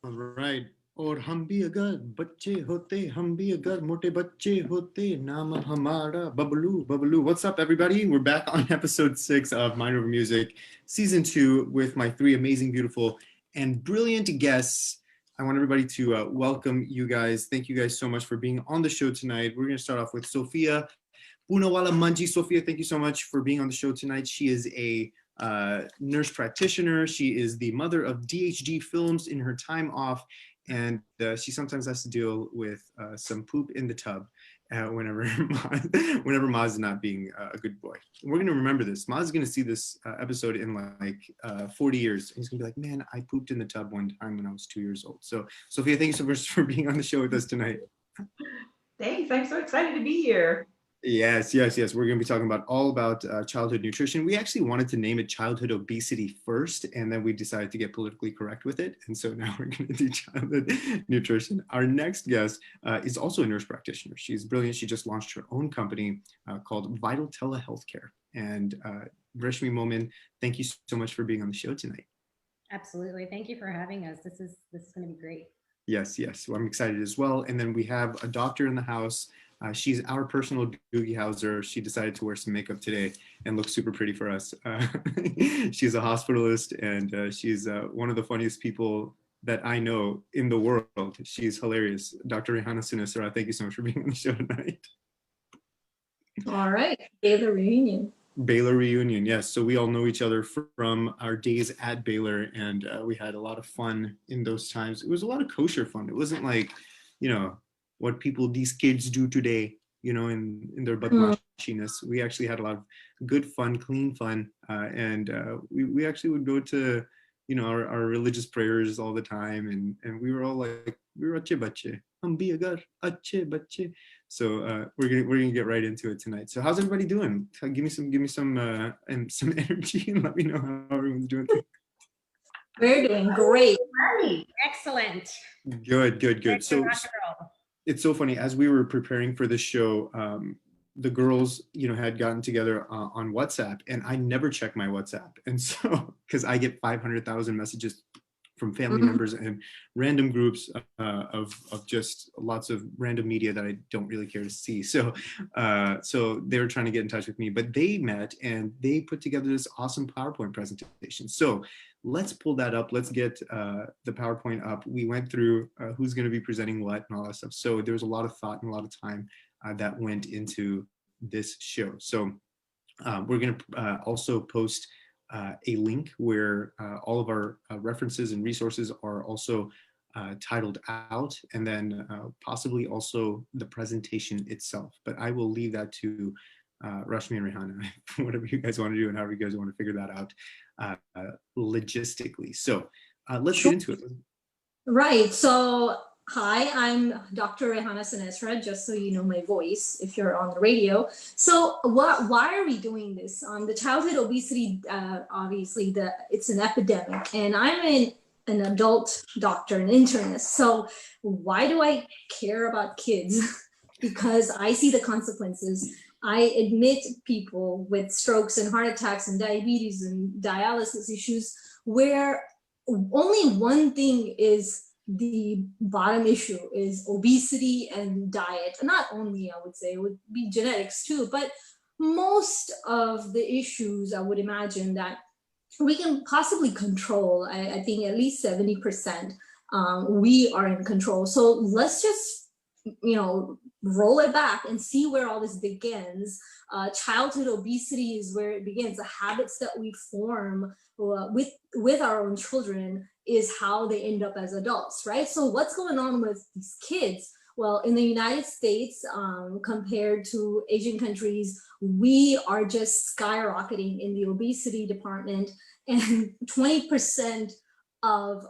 All right. और हम भी अगर बच्चे होते हम भी अगर मोटे बच्चे होते नाम हमारा Bablu Bablu. What's up, everybody? We're back on episode 6 of Mind Over Music, season 2, with my three amazing, beautiful, and brilliant guests. I want everybody to welcome you guys. Thank you guys so much for being on the show tonight. We're going to start off with Sophia Punawala Manji. Sophia, thank you so much for being on the show tonight. She is a nurse practitioner. She is the mother of DHD films in her time off, and she sometimes has to deal with some poop in the tub whenever whenever Maz is not being a good boy. We're gonna remember this. Maz is gonna see this episode in like 40 years. And he's gonna be like, "Man, I pooped in the tub one time when I was 2 years old." So, Sophia, thank you so much for being on the show with us tonight. Thanks. I'm so excited to be here. Yes, yes, yes. We're going to be talking about all about childhood nutrition. We actually wanted to name it childhood obesity first, and then we decided to get politically correct with it. And so now we're going to do childhood nutrition. Our next guest is also a nurse practitioner. She's brilliant. She just launched her own company called Vital Telehealthcare. And Rashmi Momin, thank you so much for being on the show tonight. Absolutely. Thank you for having us. This is going to be great. Yes, yes. So I'm excited as well. And then we have a doctor in the house. She's our personal Doogie Howser. She decided to wear some makeup today and look super pretty for us. She's a hospitalist, and she's one of the funniest people that I know in the world. She's hilarious. Dr. Rehana Sinisara, thank you so much for being on the show tonight. All right, Baylor reunion. Baylor reunion, yes. So we all know each other from our days at Baylor, and we had a lot of fun in those times. It was a lot of kosher fun. It wasn't like, what these kids do today, in their badmashiness. We actually had a lot of good fun, clean fun, and we actually would go to, our religious prayers all the time, and we were all like, we were ache bache, hum bhi agar ache bache. So we're gonna get right into it tonight. So how's everybody doing? Give me some energy and let me know how everyone's doing. We're doing great. Excellent. Good. So it's so funny, as we were preparing for this show, the girls, had gotten together on WhatsApp, and I never check my WhatsApp. And so, because I get 500,000 messages from family members and random groups of just lots of random media that I don't really care to see. So they were trying to get in touch with me, but they met and they put together this awesome PowerPoint presentation. So let's pull that up. Let's get the PowerPoint up. We went through who's going to be presenting what and all that stuff. So there was a lot of thought and a lot of time that went into this show. So we're going to also post a link where all of our references and resources are also titled out, and then possibly also the presentation itself. But I will leave that to Rashmi and Rehana, whatever you guys want to do and however you guys want to figure that out logistically. So let's get into it. Right. So hi, I'm Dr. Rehana Sinesra, just so you know my voice if you're on the radio. So why are we doing this? The childhood obesity, obviously, it's an epidemic, and I'm an adult doctor, an internist. So why do I care about kids? Because I see the consequences. I admit people with strokes and heart attacks and diabetes and dialysis issues where only one thing is the bottom issue is obesity and diet. Not only, I would say, it would be genetics too, but most of the issues I would imagine that we can possibly control. I think at least 70% we are in control. So let's just, roll it back and see where all this begins. Childhood obesity is where it begins. The habits that we form with our own children is how they end up as adults, right? So what's going on with these kids? Well, in the United States, compared to Asian countries, we are just skyrocketing in the obesity department, and 20% of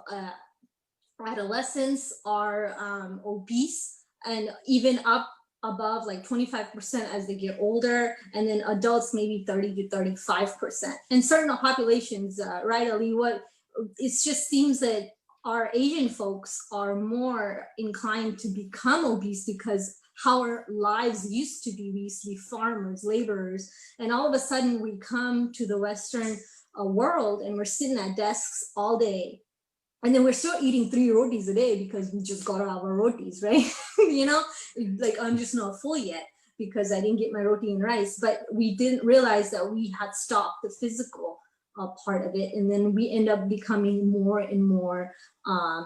adolescents are obese, and even up above like 25% as they get older, and then adults maybe 30 to 35%. In certain populations, right, Ali, it just seems that our Asian folks are more inclined to become obese because how our lives used to be. We used to be farmers, laborers, and all of a sudden we come to the Western world and we're sitting at desks all day. And then we're still eating 3 rotis a day because we just got our rotis, right? You know, like I'm just not full yet because I didn't get my roti and rice. But we didn't realize that we had stopped the physical part of it. And then we end up becoming more and more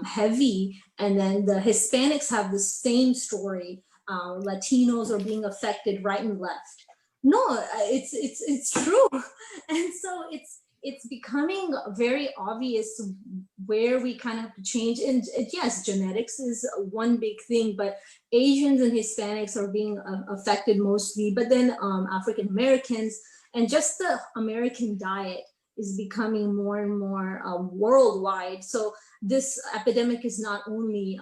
heavy. And then the Hispanics have the same story. Latinos are being affected right and left. No, it's true. And so it's becoming very obvious where we kind of have to change. And yes, genetics is one big thing, but Asians and Hispanics are being affected mostly, but then African Americans, and just the American diet is becoming more and more worldwide. So this epidemic is not only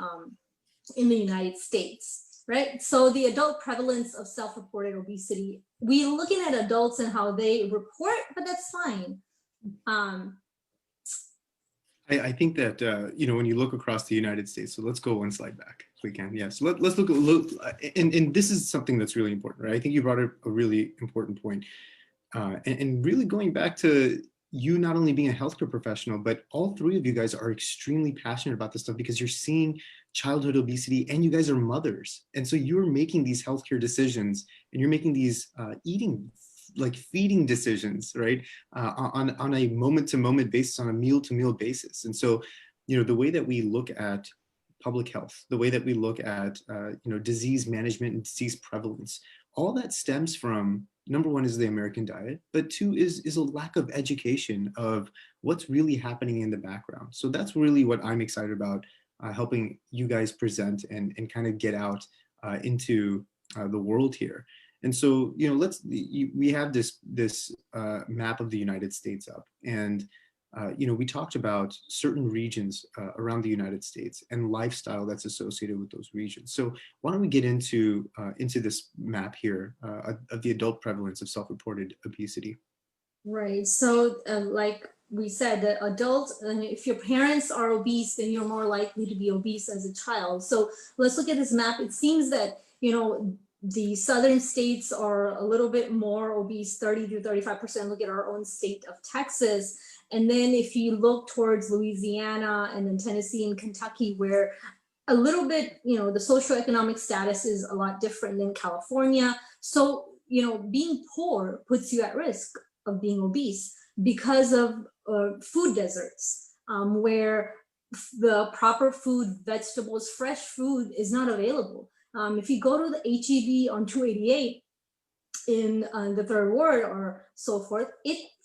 in the United States, right? So the adult prevalence of self-reported obesity, we're looking at adults and how they report, but that's fine. I think that when you look across the United States, so let's go one slide back if we can. Yeah, so let's look and this is something that's really important, right? I think you brought up a really important point, and really going back to you not only being a healthcare professional, but all 3 of you guys are extremely passionate about this stuff because you're seeing childhood obesity and you guys are mothers, and so you're making these healthcare decisions and you're making these feeding decisions, right? On a moment-to-moment basis, on a meal-to-meal basis. And so, the way that we look at public health, the way that we look at, disease management and disease prevalence, all that stems from, number 1 is the American diet, but 2 is a lack of education of what's really happening in the background. So that's really what I'm excited about, helping you guys present and kind of get out into the world here. And so, we have this map of the United States up, and we talked about certain regions around the United States and lifestyle that's associated with those regions. So why don't we get into this map here of the adult prevalence of self-reported obesity? Right. So, like we said, the adults, and if your parents are obese, then you're more likely to be obese as a child. So let's look at this map. It seems that, the southern states are a little bit more obese, 30 to 35%. Look at our own state of Texas. And then if you look towards Louisiana and then Tennessee and Kentucky, where a little bit, the socioeconomic status is a lot different than California. So, being poor puts you at risk of being obese because of food deserts, where the proper food, vegetables, fresh food is not available. If you go to the HEB on 288 in the third ward or so forth,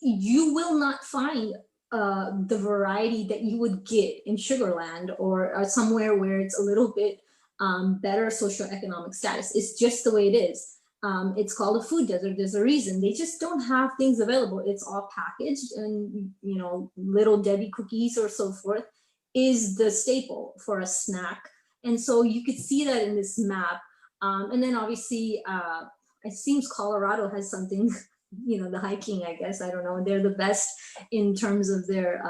you will not find the variety that you would get in Sugarland or somewhere where it's a little bit better socioeconomic status. It's just the way it is. It's called a food desert. There's a reason. They just don't have things available. It's all packaged, and Little Debbie cookies or so forth is the staple for a snack. And so you could see that in this map. And then obviously, it seems Colorado has something, the hiking, I guess, I don't know. They're the best in terms of their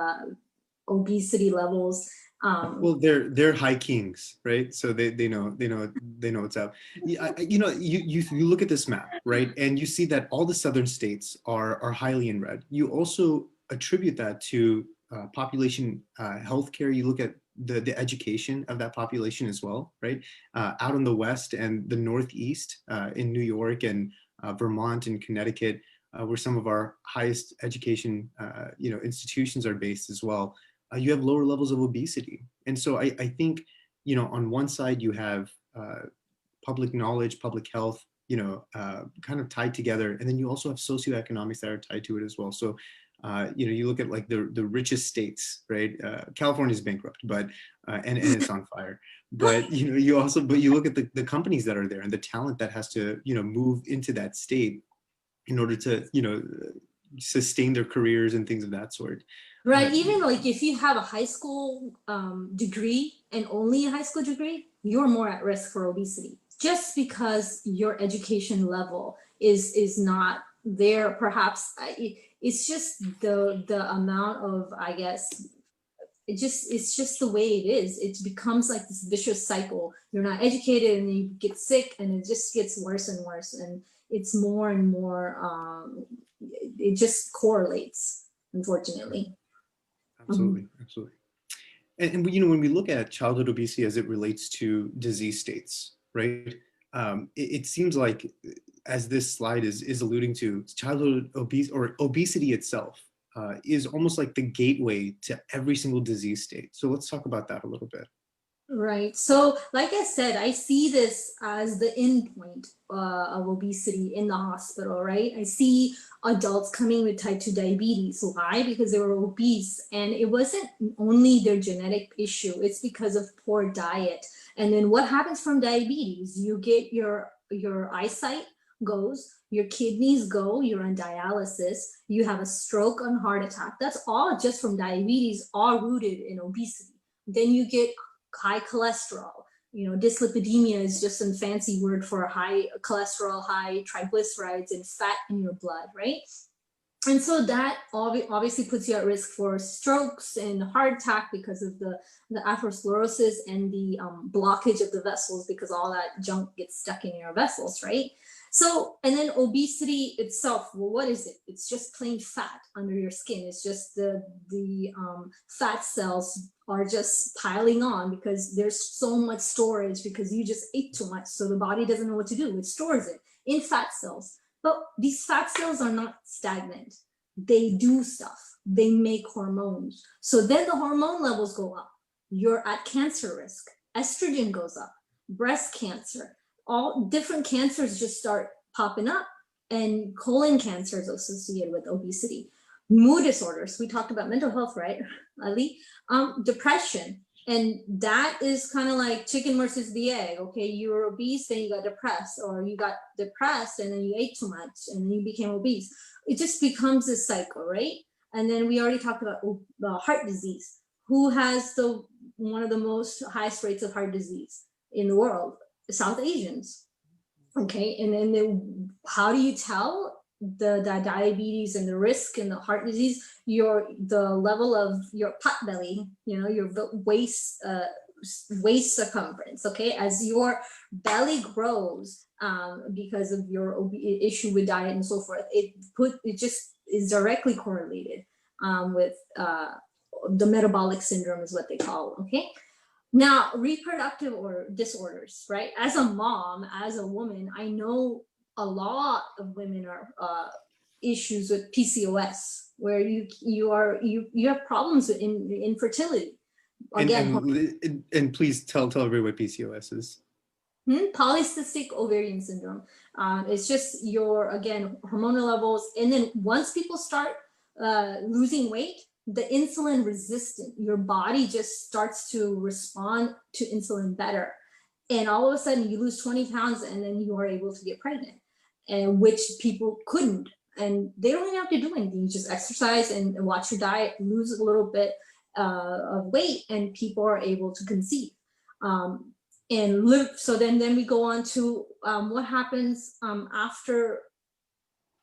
obesity levels. Well, they're high kings, right? So they know what's up. You look at this map, right, and you see that all the southern states are highly in red. You also attribute that to population healthcare. You look at the education of that population as well, right? Out in the West and the Northeast, in New York and Vermont and Connecticut, where some of our highest education institutions are based as well. You have lower levels of obesity. And so I think, on one side you have public knowledge, public health, kind of tied together. And then you also have socioeconomics that are tied to it as well. So, you look at like the richest states, right? California is bankrupt, but, and it's on fire. But, you look at the companies that are there and the talent that has to, move into that state in order to, sustain their careers and things of that sort. Right. Even like if you have a high school degree and only a high school degree, you're more at risk for obesity just because your education level is not there. Perhaps it's just the amount of, I guess, it's just the way it is. It becomes like this vicious cycle. You're not educated and you get sick and it just gets worse and worse. And it's more and more, it just correlates, unfortunately. Absolutely. Absolutely. And you know, when we look at childhood obesity as it relates to disease states, right? It seems like, as this slide is alluding to, childhood obesity itself is almost like the gateway to every single disease state. So let's talk about that a little bit. Right. So, like I said, I see this as the endpoint of obesity in the hospital, right? I see adults coming with type 2 diabetes. Why? Because they were obese. And it wasn't only their genetic issue, it's because of poor diet. And then what happens from diabetes? You get your eyesight goes, your kidneys go, you're on dialysis, you have a stroke and heart attack. That's all just from diabetes, all rooted in obesity. Then you get high cholesterol. You know, dyslipidemia is just a fancy word for high cholesterol, high triglycerides, and fat in your blood, right? And so that obviously puts you at risk for strokes and heart attack because of the atherosclerosis and the blockage of the vessels, because all that junk gets stuck in your vessels, right? So, and then obesity itself, well, what is it? It's just plain fat under your skin. It's just the fat cells are just piling on because there's so much storage because you just ate too much. So the body doesn't know what to do. It stores it in fat cells. But these fat cells are not stagnant. They do stuff. They make hormones. So then the hormone levels go up. You're at cancer risk. Estrogen goes up. Breast cancer. All different cancers just start popping up. And colon cancer is associated with obesity. Mood disorders. We talked about mental health, right, Ali? Depression. And that is kind of like chicken versus the egg. Okay, you were obese, then you got depressed, or you got depressed and then you ate too much and then you became obese. It just becomes a cycle, right? And then we already talked about heart disease. Who has one of the most highest rates of heart disease in the world? South Asians. Okay, and then how do you tell the diabetes and the risk and the heart disease? The level of your pot belly, you know, your waist circumference. Okay, as your belly grows because of your issue with diet and so forth, it just is directly correlated with the metabolic syndrome is what they call. Okay. Now, reproductive or disorders, right? As a mom, as a woman, I know a lot of women are issues with PCOS, where you have problems with infertility. Again, and please tell everybody what PCOS is. Polycystic ovarian syndrome. It's just again, hormonal levels, and then once people start losing weight, the insulin resistant, your body just starts to respond to insulin better. And all of a sudden you lose 20 pounds and then you are able to get pregnant, and which people couldn't. And they don't even have to do anything. You just exercise and watch your diet, lose a little bit of weight, and people are able to conceive and live. So then we go on to what happens after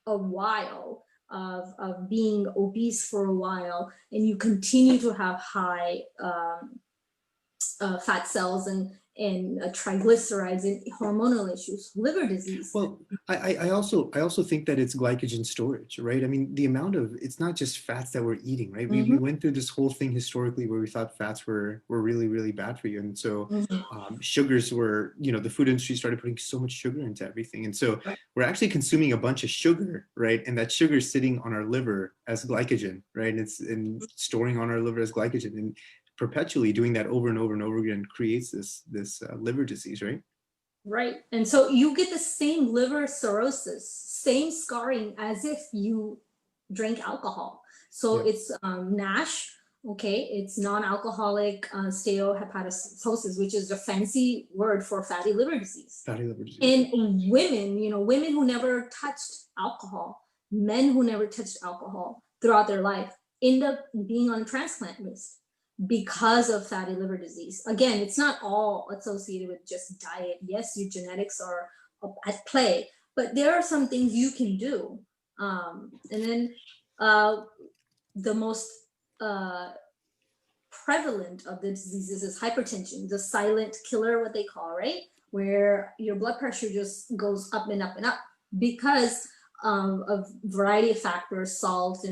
a while of being obese for a while, and you continue to have high fat cells and triglycerides and hormonal issues, liver disease. Well, I also think that it's glycogen storage, right? I mean, it's not just fats that we're eating, right? We went through this whole thing historically where we thought fats were really, really bad for you. And so sugars were, the food industry started putting so much sugar into everything. And so we're actually consuming a bunch of sugar, right? And that sugar is sitting on our liver as glycogen, right? And storing on our liver as glycogen. And perpetually doing that over and over and over again creates this liver disease, right? Right. And so you get the same liver cirrhosis, same scarring as if you drank alcohol. So it's NASH, okay? It's non-alcoholic steatohepatosis, which is a fancy word for fatty liver disease. Fatty liver disease. And women who never touched alcohol, men who never touched alcohol throughout their life end up being on transplant list because of fatty liver disease. Again, it's not all associated with just diet. Yes, your genetics are at play, but there are some things you can do. And then the most prevalent of the diseases is hypertension, the silent killer, what they call, right? Where your blood pressure just goes up and up and up because of a variety of factors, salt,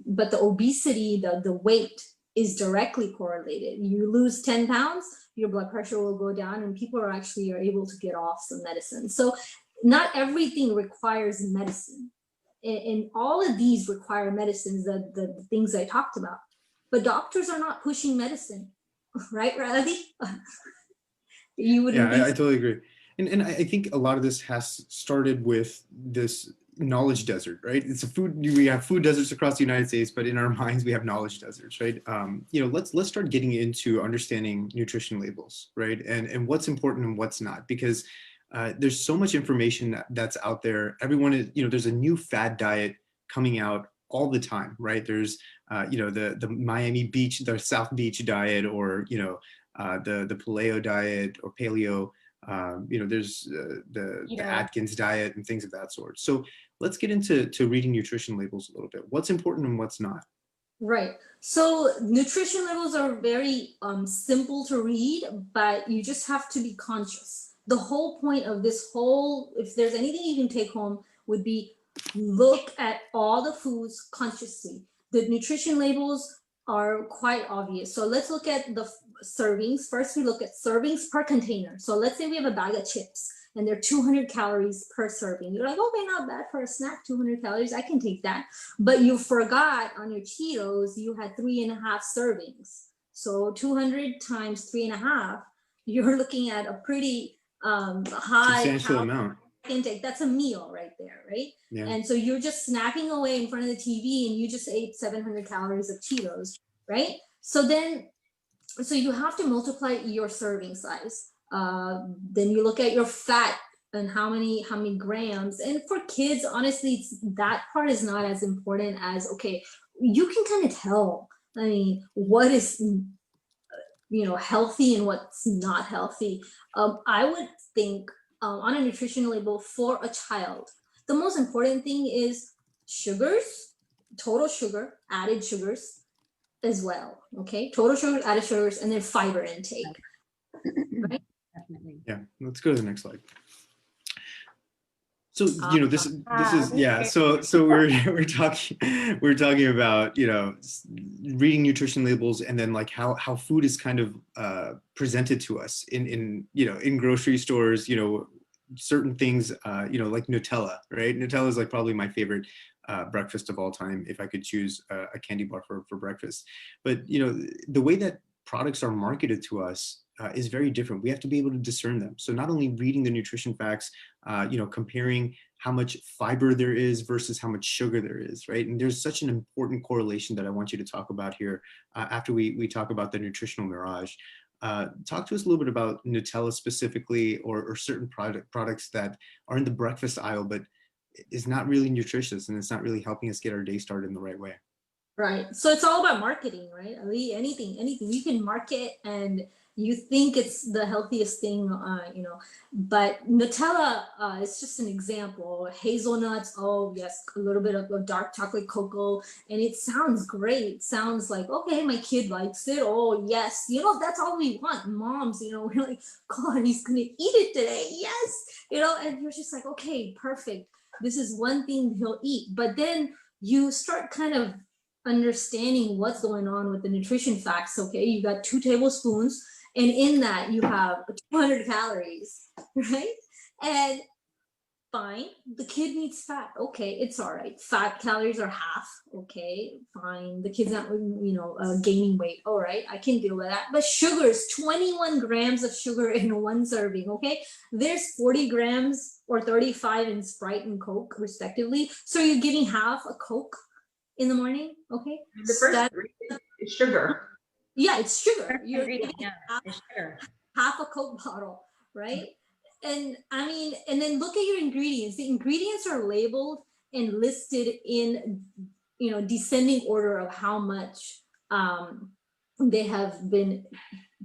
but the obesity, the weight, is directly correlated. You lose 10 pounds, your blood pressure will go down, and people are able to get off some medicine. So not everything requires medicine. And all of these require medicines, the things I talked about. But doctors are not pushing medicine, right, Radhi? You would. Yeah, I totally agree. And I think a lot of this has started with this knowledge desert, right? It's we have food deserts across the United States, but in our minds we have knowledge deserts, right? Let's start getting into understanding nutrition labels, right? And what's important and what's not, because there's so much information that's out there. Everyone is, there's a new fad diet coming out all the time, right? There's the Miami Beach, the South Beach diet, or the paleo diet or paleo. There's the Atkins diet and things of that sort. So let's get into reading nutrition labels a little bit. What's important and what's not? Right. So nutrition labels are very simple to read, but you just have to be conscious. The whole point of this if there's anything you can take home, would be look at all the foods consciously. The nutrition labels are quite obvious. So let's look at the servings. First, we look at servings per container. So let's say we have a bag of chips and they're 200 calories per serving. You're like, okay, not bad for a snack, 200 calories, I can take that. But you forgot on your Cheetos, you had 3.5 servings. So 200 times 3.5, you're looking at a pretty high substantial amount intake. That's a meal right there, right? Yeah. And so you're just snacking away in front of the TV and you just ate 700 calories of Cheetos, right? So you have to multiply your serving size. Then you look at your fat and how many grams. And for kids, honestly, that part is not as important as, okay, you can kind of tell, I mean, what is healthy and what's not healthy. I would think on a nutrition label for a child, the most important thing is sugars, total sugar, added sugars as well. Okay, total sugar, added sugars, and then fiber intake. Right? Definitely. Yeah, let's go to the next slide. So this is yeah. So we're talking about reading nutrition labels, and then like how food is kind of presented to us in grocery stores. Certain things like Nutella, right? Nutella is like probably my favorite breakfast of all time if I could choose a candy bar for breakfast. But the way that products are marketed to us is very different. We have to be able to discern them. So not only reading the nutrition facts, comparing how much fiber there is versus how much sugar there is, right? And there's such an important correlation that I want you to talk about here after we talk about the nutritional mirage. Talk to us a little bit about Nutella specifically, or certain products that are in the breakfast aisle, but is not really nutritious and it's not really helping us get our day started in the right way. Right. So it's all about marketing, right? Anything you can market and you think it's the healthiest thing, but Nutella is just an example. Hazelnuts, oh yes, a little bit of dark chocolate cocoa, and it sounds great. Sounds like, okay, my kid likes it. Oh yes, that's all we want. Moms, we're like, God, he's gonna eat it today. Yes, and you're just like, okay, perfect. This is one thing he'll eat. But then you start kind of understanding what's going on with the nutrition facts. Okay, you got 2 tablespoons. And in that you have 200 calories, right? And fine, the kid needs fat. Okay, it's all right. Fat calories are half. Okay, fine. The kid's not, gaining weight. All right, I can deal with that. But sugars, 21 grams of sugar in one serving. Okay, there's 40 grams or 35 in Sprite and Coke, respectively. So you're giving half a Coke in the morning. Okay, The first is sugar. Yeah, it's sugar. You're giving half a Coke bottle, right? And I mean, and then look at your ingredients. The ingredients are labeled and listed in, descending order of how much they have been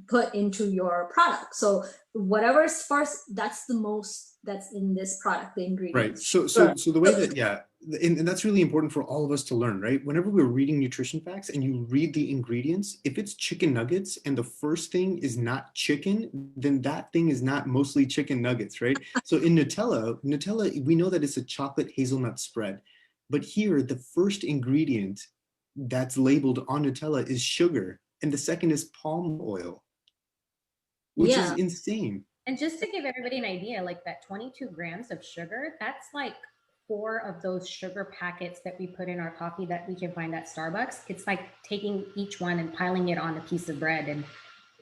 put into your product. So whatever is first, that's the most that's in this product, the ingredients. Right. So the way that, yeah, and that's really important for all of us to learn, right? Whenever we're reading nutrition facts and you read the ingredients, if it's chicken nuggets and the first thing is not chicken, then that thing is not mostly chicken nuggets, right? So in Nutella, we know that it's a chocolate hazelnut spread, but here the first ingredient that's labeled on Nutella is sugar, and the second is palm oil, which is insane. And just to give everybody an idea, like that 22 grams of sugar, that's like 4 of those sugar packets that we put in our coffee that we can find at Starbucks. It's like taking each one and piling it on a piece of bread. And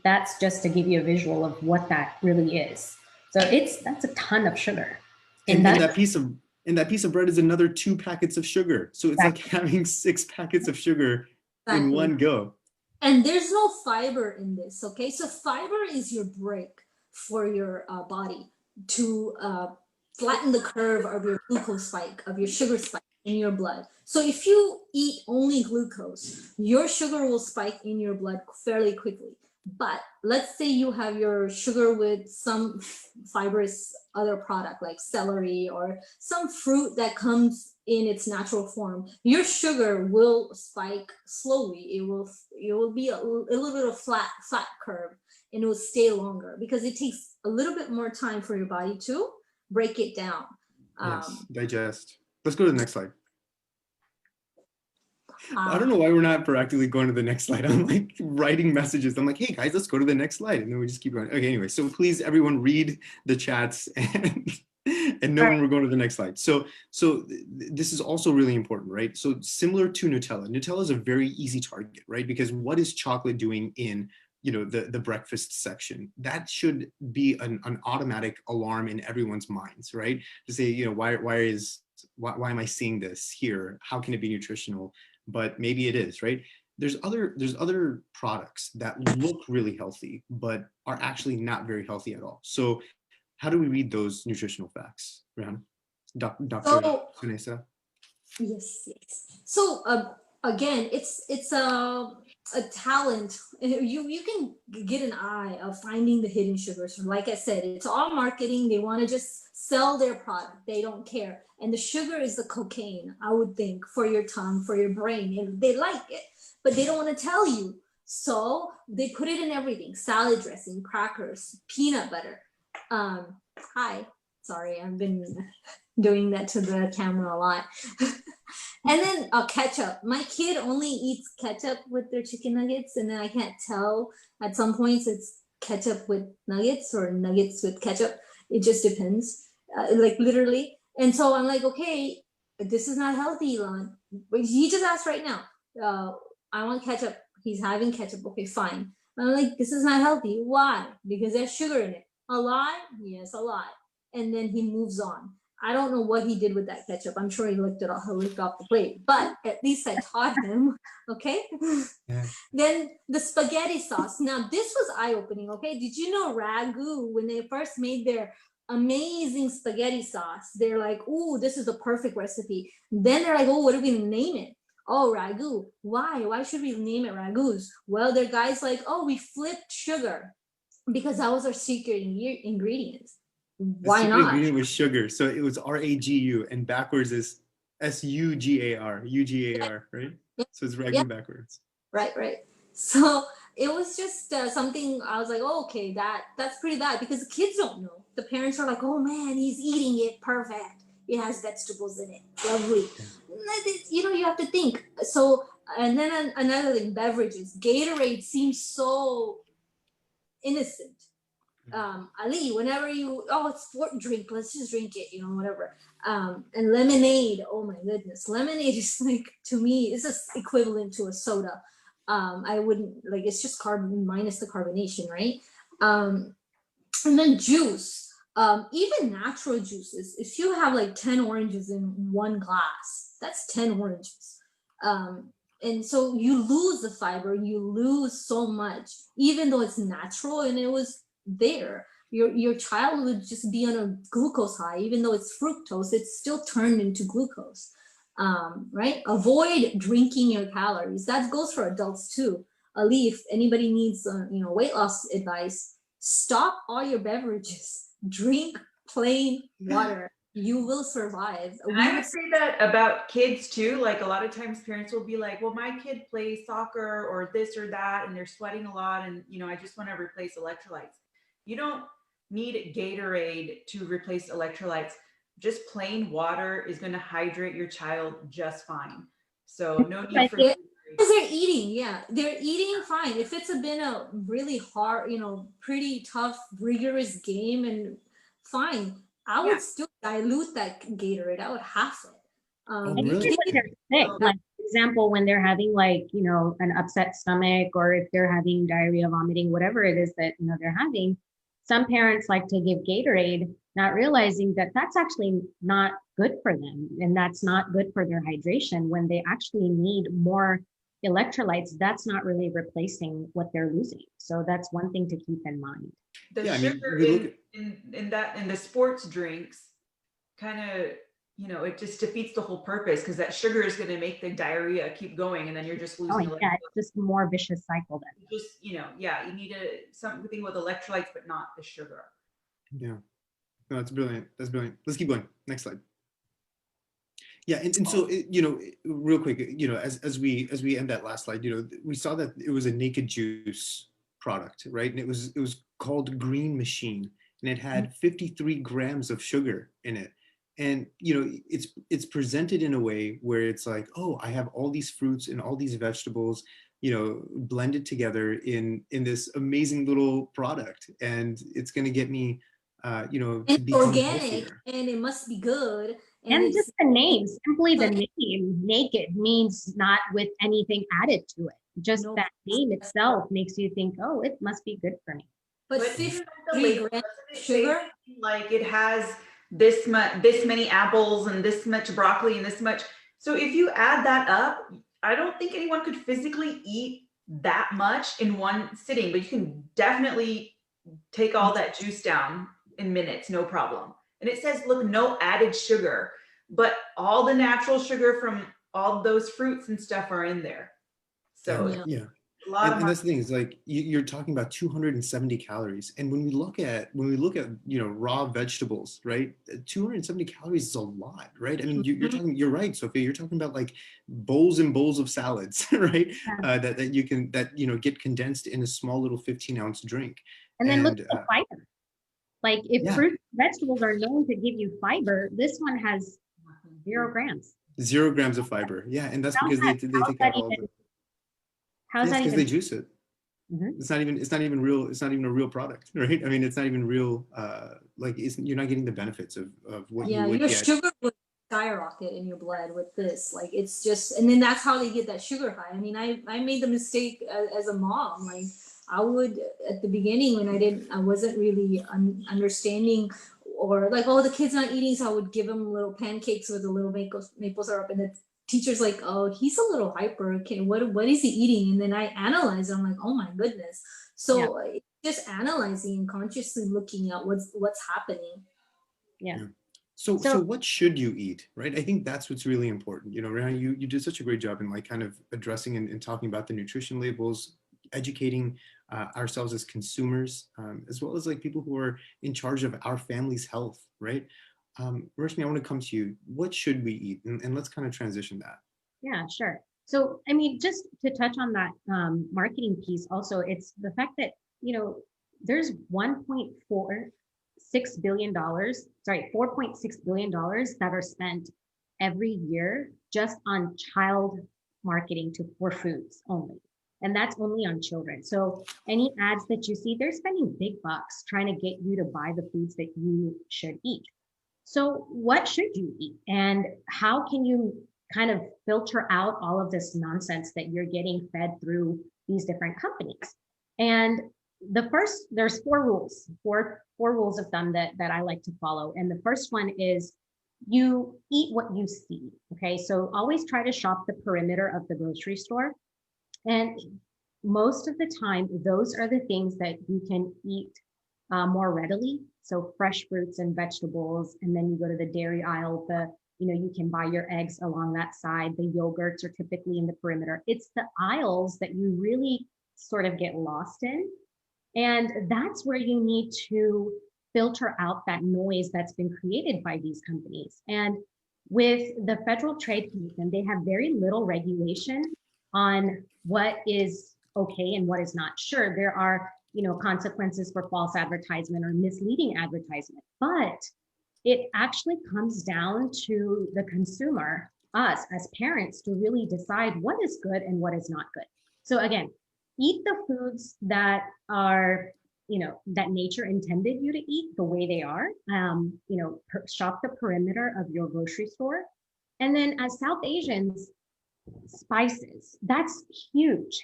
that's just to give you a visual of what that really is. So that's a ton of sugar. And that piece of bread is another 2 packets of sugar. So it's like having 6 packets of sugar in one go. And there's no fiber in this, okay? So fiber is your brake for your body to flatten the curve of your glucose spike, of your sugar spike in your blood. So if you eat only glucose, your sugar will spike in your blood fairly quickly. But let's say you have your sugar with some fibrous other product like celery or some fruit that comes in its natural form, your sugar will spike slowly. It will be a little bit of flat curve, and it will stay longer because it takes a little bit more time for your body to break it down. Yes, digest. Let's go to the next slide. I don't know why we're not proactively going to the next slide. I'm like writing messages. I'm like, hey guys, let's go to the next slide. And then we just keep going. Okay, anyway, so please everyone read the chats and know when we're going to the next slide. So this is also really important, right? So similar to Nutella, Nutella is a very easy target, right? Because what is chocolate doing in the breakfast section? That should be an automatic alarm in everyone's minds, right? To say, why am I seeing this here? How can it be nutritional? But maybe it is, right? There's other products that look really healthy, but are actually not very healthy at all. So how do we read those nutritional facts, Rihanna? Dr. Vanessa? Yes. So again, it's a talent. You can get an eye of finding the hidden sugars. Like I said, it's all marketing. They want to just sell their product. They don't care. And the sugar is the cocaine, I would think, for your tongue, for your brain. And they like it, but they don't want to tell you. So they put it in everything: salad dressing, crackers, peanut butter. Hi, sorry, I've been doing that to the camera a lot. And then ketchup. My kid only eats ketchup with their chicken nuggets, and then I can't tell. At some points, it's ketchup with nuggets or nuggets with ketchup. It just depends, like literally. And so I'm like, okay, this is not healthy, Elon. But he just asked right now, I want ketchup. He's having ketchup. Okay, fine. I'm like, this is not healthy. Why? Because there's sugar in it. A lot? Yes, a lot. And then he moves on. I don't know what he did with that ketchup. I'm sure he licked it off the plate, but at least I taught him, okay? Yeah. Then the spaghetti sauce. Now, this was eye-opening, okay? Did you know Ragu, when they first made their amazing spaghetti sauce, they're like, ooh, this is the perfect recipe. Then they're like, oh, what are we gonna name it? Oh, Ragu. Why? Why should we name it Ragus? Well, they're guys like, oh, we flipped sugar because that was our secret ingredient. Why not? The ingredient was sugar, so it was RAGU, and backwards is SUGAR, UGAR, right? Yeah. So it's Ragu backwards. Right. So it was just something I was like, oh, okay, that's pretty bad because the kids don't know. The parents are like, oh man, he's eating it perfect. It has vegetables in it, lovely. You have to think. So, and then another thing, beverages. Gatorade seems so innocent. Ali, whenever it's sport drink, let's just drink it, whatever. And lemonade, oh my goodness, lemonade is like, to me, it's just equivalent to a soda. I wouldn't it's just carbon minus the carbonation, right? And then juice, even natural juices. If you have like 10 oranges in one glass, that's 10 oranges. And so you lose the fiber, you lose so much, even though it's natural and it was there. Your child would just be on a glucose high, even though it's fructose, it's still turned into glucose. Right? Avoid drinking your calories. That goes for adults too. Ali, if anybody needs weight loss advice, stop all your beverages. Drink plain water. You will survive. I would say that about kids too. Like a lot of times parents will be like, well, my kid plays soccer or this or that, and they're sweating a lot. And, I just want to replace electrolytes. You don't need Gatorade to replace electrolytes. Just plain water is going to hydrate your child just fine. So no need for Gatorade. Because they're eating, yeah, they're eating fine. If it's been a really hard, pretty tough, rigorous game, and fine, I would still dilute that Gatorade. I would half it. Oh, And really? even when they're sick, like for example, when they're having like, an upset stomach, or if they're having diarrhea, vomiting, whatever it is that, they're having, some parents like to give Gatorade, not realizing that that's actually not good for them. And that's not good for their hydration when they actually need more electrolytes. That's not really replacing what they're losing. So that's one thing to keep in mind. The Yeah, I mean, sugar we look at, in the sports drinks kind of, it just defeats the whole purpose, because that sugar is going to make the diarrhea keep going, and then you're just losing Yeah, it's just a more vicious cycle then. just, you need something with electrolytes, but not the sugar. yeah, no, that's brilliant. That's brilliant. Let's keep going. Next slide. Yeah, and so real quick, as we end that last slide, we saw that it was a naked juice product, right? And it was called Green Machine, and it had 53 grams of sugar in it. And it's presented in a way where it's like, oh, I have all these fruits and all these vegetables, blended together in this amazing little product, and it's going to get me, to It's become organic, healthier. and it must be good. And just the name, simply the name, naked, means not with anything added to it. Just that name itself makes you think, oh, it must be good for me. But 53 grams of sugar, like it has this many apples and this much broccoli and this much. So if you add that up, I don't think anyone could physically eat that much in one sitting, but you can definitely take all that juice down in minutes, no problem. And it says, look, no added sugar, but all the natural sugar from all those fruits and stuff are in there. So yeah. A lot and that's the thing, is like you're talking about 270 calories, and when we look at raw vegetables, right, 270 calories is a lot, right? I mean, you're right, Sophia, you're talking about like bowls and bowls of salads, right? That you can get condensed in a small little 15-ounce drink. And then look at the fiber. Like if fruit vegetables are known to give you fiber, this one has 0 grams. 0 grams of fiber. Yeah, and that's because they take out all the. How's that because even? they juice it. It's not even real. It's not even a real product, right? I mean, it's not even real. You're not getting the benefits of what you would your get. sugar would skyrocket in your blood with this. Like it's just, and then that's how they get that sugar high. I mean, I made the mistake as a mom. Like I would at the beginning when I wasn't really understanding, or like, oh, the kid's not eating, so I would give him little pancakes with a little maple syrup, and the teacher's like, oh, he's a little hyper. Okay, what is he eating? And then I analyze. I'm like, oh my goodness. So just analyzing and consciously looking at what's happening. Yeah. So what should you eat, right? I think that's what's really important. Rehan, you did such a great job in like kind of addressing and talking about the nutrition labels, educating ourselves as consumers, as well as like people who are in charge of our family's health, right? Rashmi, I want to come to you. What should we eat? And let's kind of transition that. Yeah, sure. So, I mean, just to touch on that marketing piece also, it's the fact that, there's $4.6 billion that are spent every year just on child marketing for foods only. And that's only on children. So any ads that you see, they're spending big bucks trying to get you to buy the foods that you should eat. So what should you eat? And how can you kind of filter out all of this nonsense that you're getting fed through these different companies? And there's 4 rules, four rules of thumb that I like to follow. And the first one is you eat what you see. Okay, so always try to shop the perimeter of the grocery store. And most of the time, those are the things that you can eat more readily. So fresh fruits and vegetables, and then you go to the dairy aisle, you can buy your eggs along that side. The yogurts are typically in the perimeter. It's the aisles that you really sort of get lost in. And that's where you need to filter out that noise that's been created by these companies. And with the Federal Trade Commission, they have very little regulation on what is okay and what is not. Sure, there are consequences for false advertisement or misleading advertisement, but it actually comes down to the consumer us as parents to really decide what is good and what is not good. So again, eat the foods that are, that nature intended you to eat the way they are. Shop the perimeter of your grocery store. And then as South Asians, spices, that's huge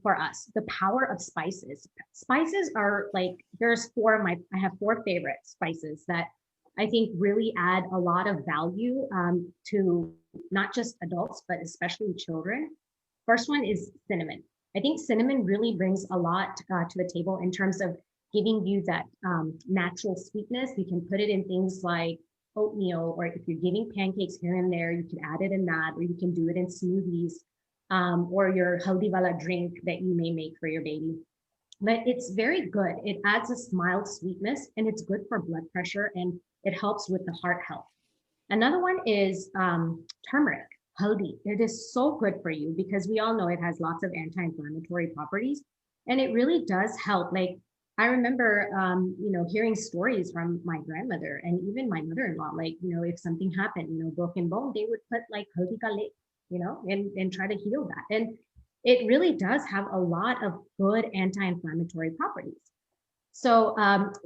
for us. The power of spices. Spices are like, I have 4 favorite spices that I think really add a lot of value to not just adults, but especially children. First one is cinnamon. I think cinnamon really brings a lot to the table in terms of giving you that natural sweetness. You can put it in things like oatmeal, or if you're giving pancakes here and there, you can add it in that, or you can do it in smoothies, or your haldi wala drink that you may make for your baby. But it's very good. It adds a mild sweetness, and it's good for blood pressure, and it helps with the heart health. Another one is turmeric, haldi. It is so good for you because we all know it has lots of anti-inflammatory properties, and it really does help. Like, I remember, hearing stories from my grandmother and even my mother-in-law, like, if something happened, broken bone, they would put like haldi ka le, and try to heal that. And it really does have a lot of good anti-inflammatory properties. So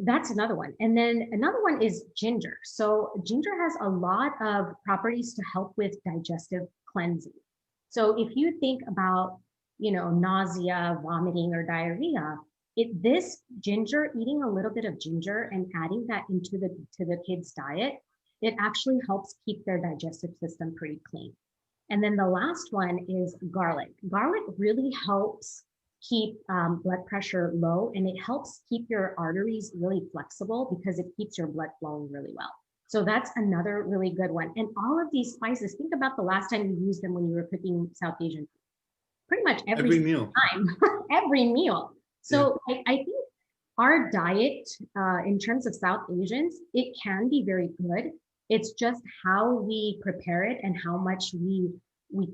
that's another one. And then another one is ginger. So ginger has a lot of properties to help with digestive cleansing. So if you think about, nausea, vomiting, or diarrhea, this ginger, eating a little bit of ginger and adding that into the kids' diet, it actually helps keep their digestive system pretty clean. And then the last one is garlic. Garlic really helps keep blood pressure low, and it helps keep your arteries really flexible because it keeps your blood flowing really well. So that's another really good one. And all of these spices, think about the last time you used them when you were cooking South Asian food. Pretty much every meal. time, every meal. So yeah. I think our diet in terms of South Asians, it can be very good. It's just how we prepare it and how much we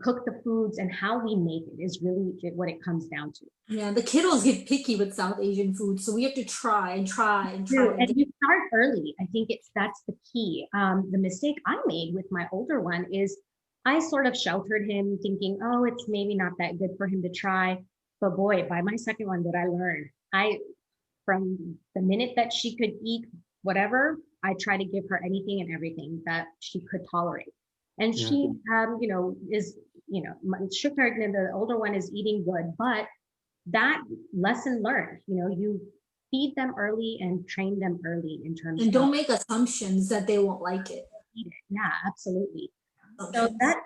cook the foods and how we make it is really what it comes down to. Yeah, the kiddos get picky with South Asian food, so we have to try and try and try. And you start early. I think that's the key. The mistake I made with my older one is I sort of sheltered him thinking, oh, it's maybe not that good for him to try. But boy, by my second one that I learned, from the minute that she could eat whatever, I try to give her anything and everything that she could tolerate. And she, is, the older one is eating good, but that lesson learned, you feed them early and train them early in terms and don't make assumptions that they won't like it. Yeah, absolutely. So that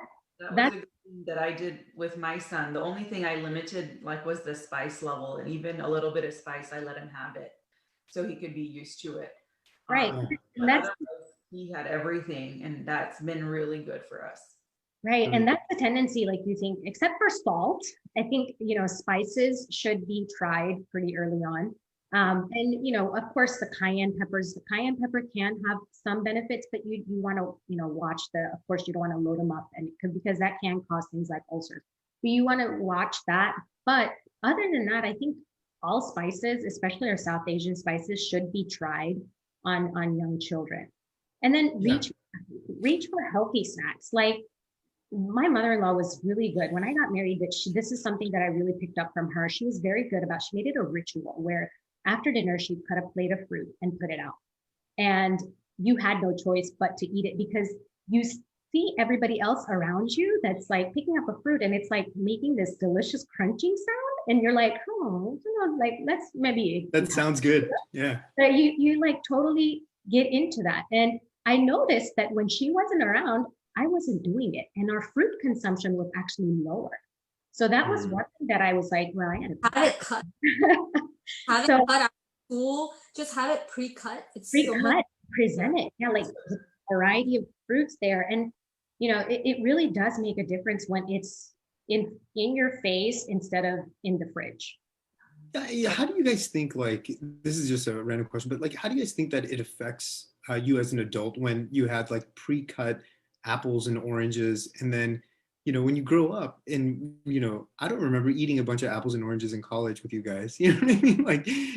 was a good thing that I did with my son. The only thing I limited was the spice level, and even a little bit of spice, I let him have it so he could be used to it. Right. And he had everything, and that's been really good for us. Right. And that's the tendency, like you think, except for salt, I think, spices should be tried pretty early on. And, of course, the cayenne pepper can have some benefits, but you want to, watch of course, you don't want to load them up and because that can cause things like ulcers. But you want to watch that. But other than that, I think all spices, especially our South Asian spices, should be tried on young children. And then reach for healthy snacks. Like my mother-in-law was really good. When I got married, this is something that I really picked up from her. She was very good about, she made it a ritual where after dinner, she'd cut a plate of fruit and put it out. And you had no choice but to eat it because you see everybody else around you that's like picking up a fruit and it's like making this delicious crunching sound. And you're like, oh, let's maybe. That sounds good. Yeah. So you like totally get into that. And I noticed that when she wasn't around, I wasn't doing it. And our fruit consumption was actually lower. So that was one thing that I was like, well, I had to have it cut. Have it cut out of school, just have it pre-cut. It's pre-cut, present it. Yeah, like a variety of fruits there. And it really does make a difference when it's in your face instead of in the fridge. Yeah, how do you guys think, this is just a random question, but how do you guys think that it affects you as an adult when you had pre-cut apples and oranges, and then when you grow up and I don't remember eating a bunch of apples and oranges in college with you guys, you know what I mean?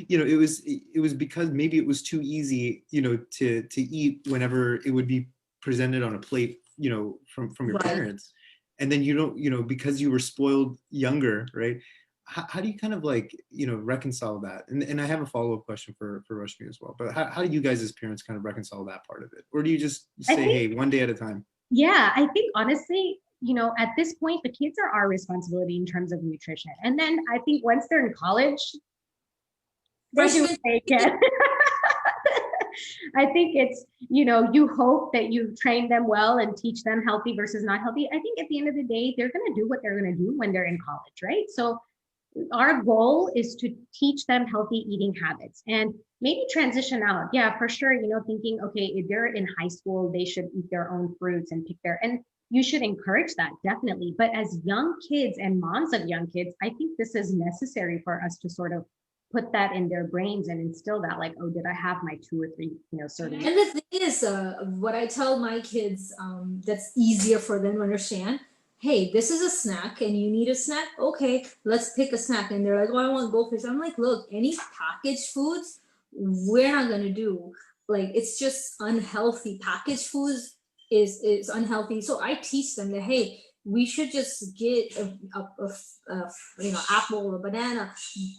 It was because maybe it was too easy to eat whenever it would be presented on a plate from your Right. parents, and then you don't, because you were spoiled younger, right? How do you kind of like, reconcile that? And I have a follow-up question for Rashmi as well, but how do you guys as parents kind of reconcile that part of it? Or do you just say, hey, one day at a time? Yeah, I think honestly, at this point, the kids are our responsibility in terms of nutrition. And then I think once they're in college, they do what they can. I think it's, you hope that you train them well and teach them healthy versus not healthy. I think at the end of the day, they're going to do what they're going to do when they're in college, right? So our goal is to teach them healthy eating habits and maybe transition out. Yeah, for sure. Thinking, okay, if they're in high school, they should eat their own fruits and and you should encourage that, definitely. But as young kids and moms of young kids, I think this is necessary for us to sort of put that in their brains and instill that, like, oh, did I have my 2 or 3, servings? And the thing is, what I tell my kids, that's easier for them to understand. Hey, this is a snack and you need a snack. Okay, let's pick a snack. And they're like, oh, I want goldfish. I'm like, look, any packaged foods, we're not gonna do. Like, it's just unhealthy. Packaged foods is unhealthy. So I teach them that, hey, we should just get apple or banana.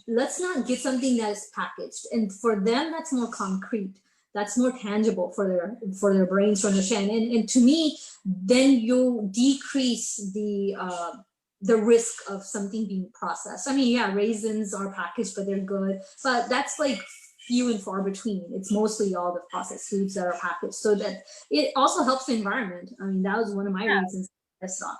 Let's not get something that's packaged. And for them, that's more concrete. That's more tangible for their brains to understand. And to me, then you decrease the risk of something being processed. I mean, yeah, raisins are packaged, but they're good. But that's like few and far between. It's mostly all the processed foods that are packaged. So that it also helps the environment. I mean, that was one of my reasons I saw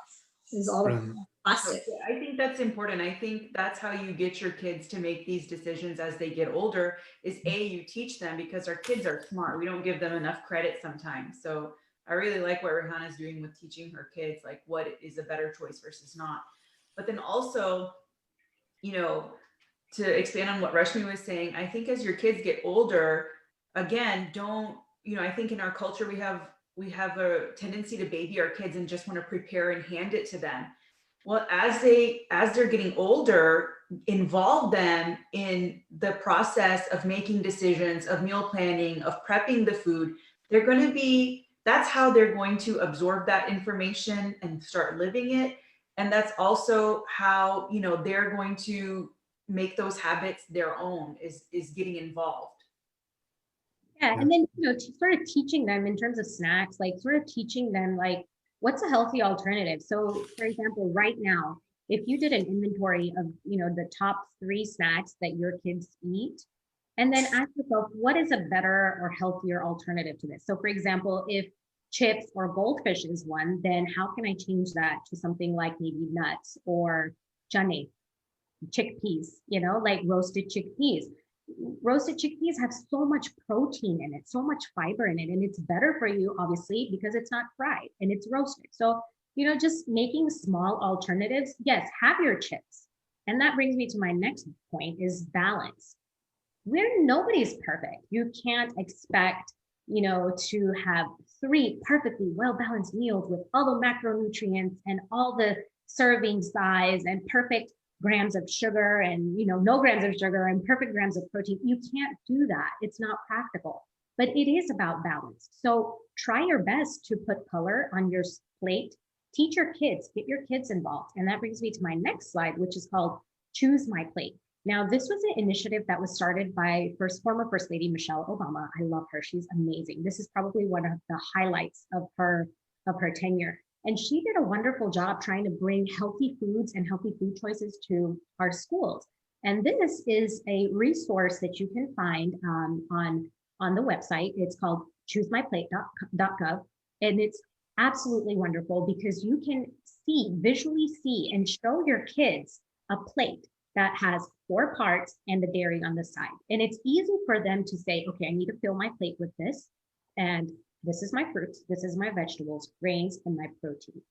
is all the plastic. Yeah, I think that's important. I think that's how you get your kids to make these decisions as they get older is you teach them, because our kids are smart. We don't give them enough credit sometimes. So I really like what Rihanna's doing with teaching her kids, like what is a better choice versus not. But then also, to expand on what Rashmi was saying, I think as your kids get older, again, I think in our culture, we have a tendency to baby our kids and just want to prepare and hand it to them. Well, as they're getting older, involve them in the process of making decisions, of meal planning, of prepping the food. That's how they're going to absorb that information and start living it. And that's also how, they're going to make those habits their own, is getting involved. Yeah, and then sort of teaching them in terms of snacks, like sort of teaching them like what's a healthy alternative. So, for example, right now, if you did an inventory of the top 3 snacks that your kids eat, and then ask yourself, what is a better or healthier alternative to this? So, for example, if chips or goldfish is one, then how can I change that to something like maybe nuts or chane, chickpeas, like roasted chickpeas. Roasted chickpeas have so much protein in it, so much fiber in it, and it's better for you, obviously, because it's not fried and it's roasted. So, just making small alternatives. Yes, have your chips. And that brings me to my next point is balance. Nobody's perfect. You can't expect, to have 3 perfectly well-balanced meals with all the macronutrients and all the serving size and perfect grams of sugar and no grams of sugar and perfect grams of protein. You can't do that. It's not practical, but it is about balance. So try your best to put color on your plate. Teach your kids, get your kids involved. And that brings me to my next slide, which is called Choose My Plate. Now, this was an initiative that was started by former First Lady Michelle Obama. I love her. She's amazing. This is probably one of the highlights of her tenure. And she did a wonderful job trying to bring healthy foods and healthy food choices to our schools. And this is a resource that you can find on the website. It's called choosemyplate.gov. And it's absolutely wonderful because you can visually see and show your kids a plate that has 4 parts and the dairy on the side. And it's easy for them to say, okay, I need to fill my plate with this. And this is my fruits, this is my vegetables, grains, and my protein.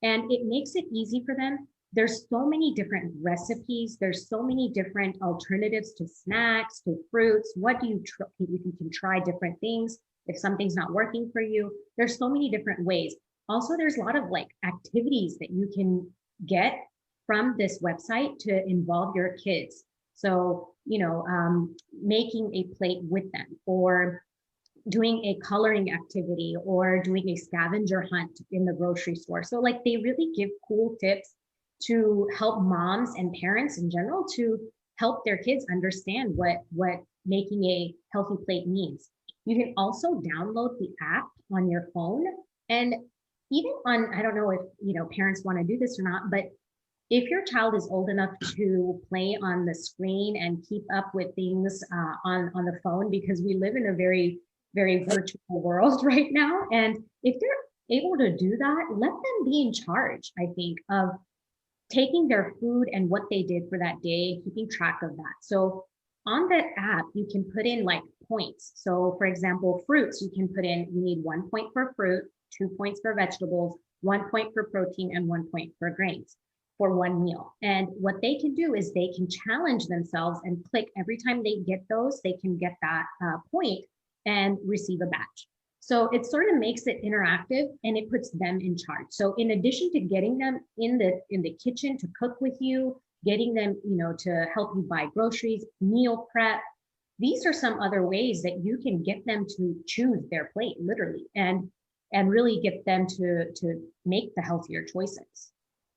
And it makes it easy for them. There's so many different recipes. There's so many different alternatives to snacks, to fruits. What do you can try different things. If something's not working for you, there's so many different ways. Also, there's a lot of activities that you can get from this website to involve your kids. So, making a plate with them, or doing a coloring activity or doing a scavenger hunt in the grocery store. So like they really give cool tips to help moms and parents in general to help their kids understand what making a healthy plate means. You can also download the app on your phone, and even on, I don't know if parents want to do this or not, but if your child is old enough to play on the screen and keep up with things on the phone, because we live in a very virtual world right now, and if they're able to do that, let them be in charge, I think, of taking their food and what they did for that day, keeping track of that. So on that app, you can put in like points. So for example, fruits, you can put in, you need 1 point for fruit, 2 points for vegetables, 1 point for protein, and 1 point for grains for one meal. And what they can do is they can challenge themselves and click every time they get those, they can get that point and receive a badge. So it sort of makes it interactive and it puts them in charge. So in addition to getting them in the kitchen to cook with you, getting them, to help you buy groceries, meal prep, these are some other ways that you can get them to choose their plate, literally, and really get them to make the healthier choices.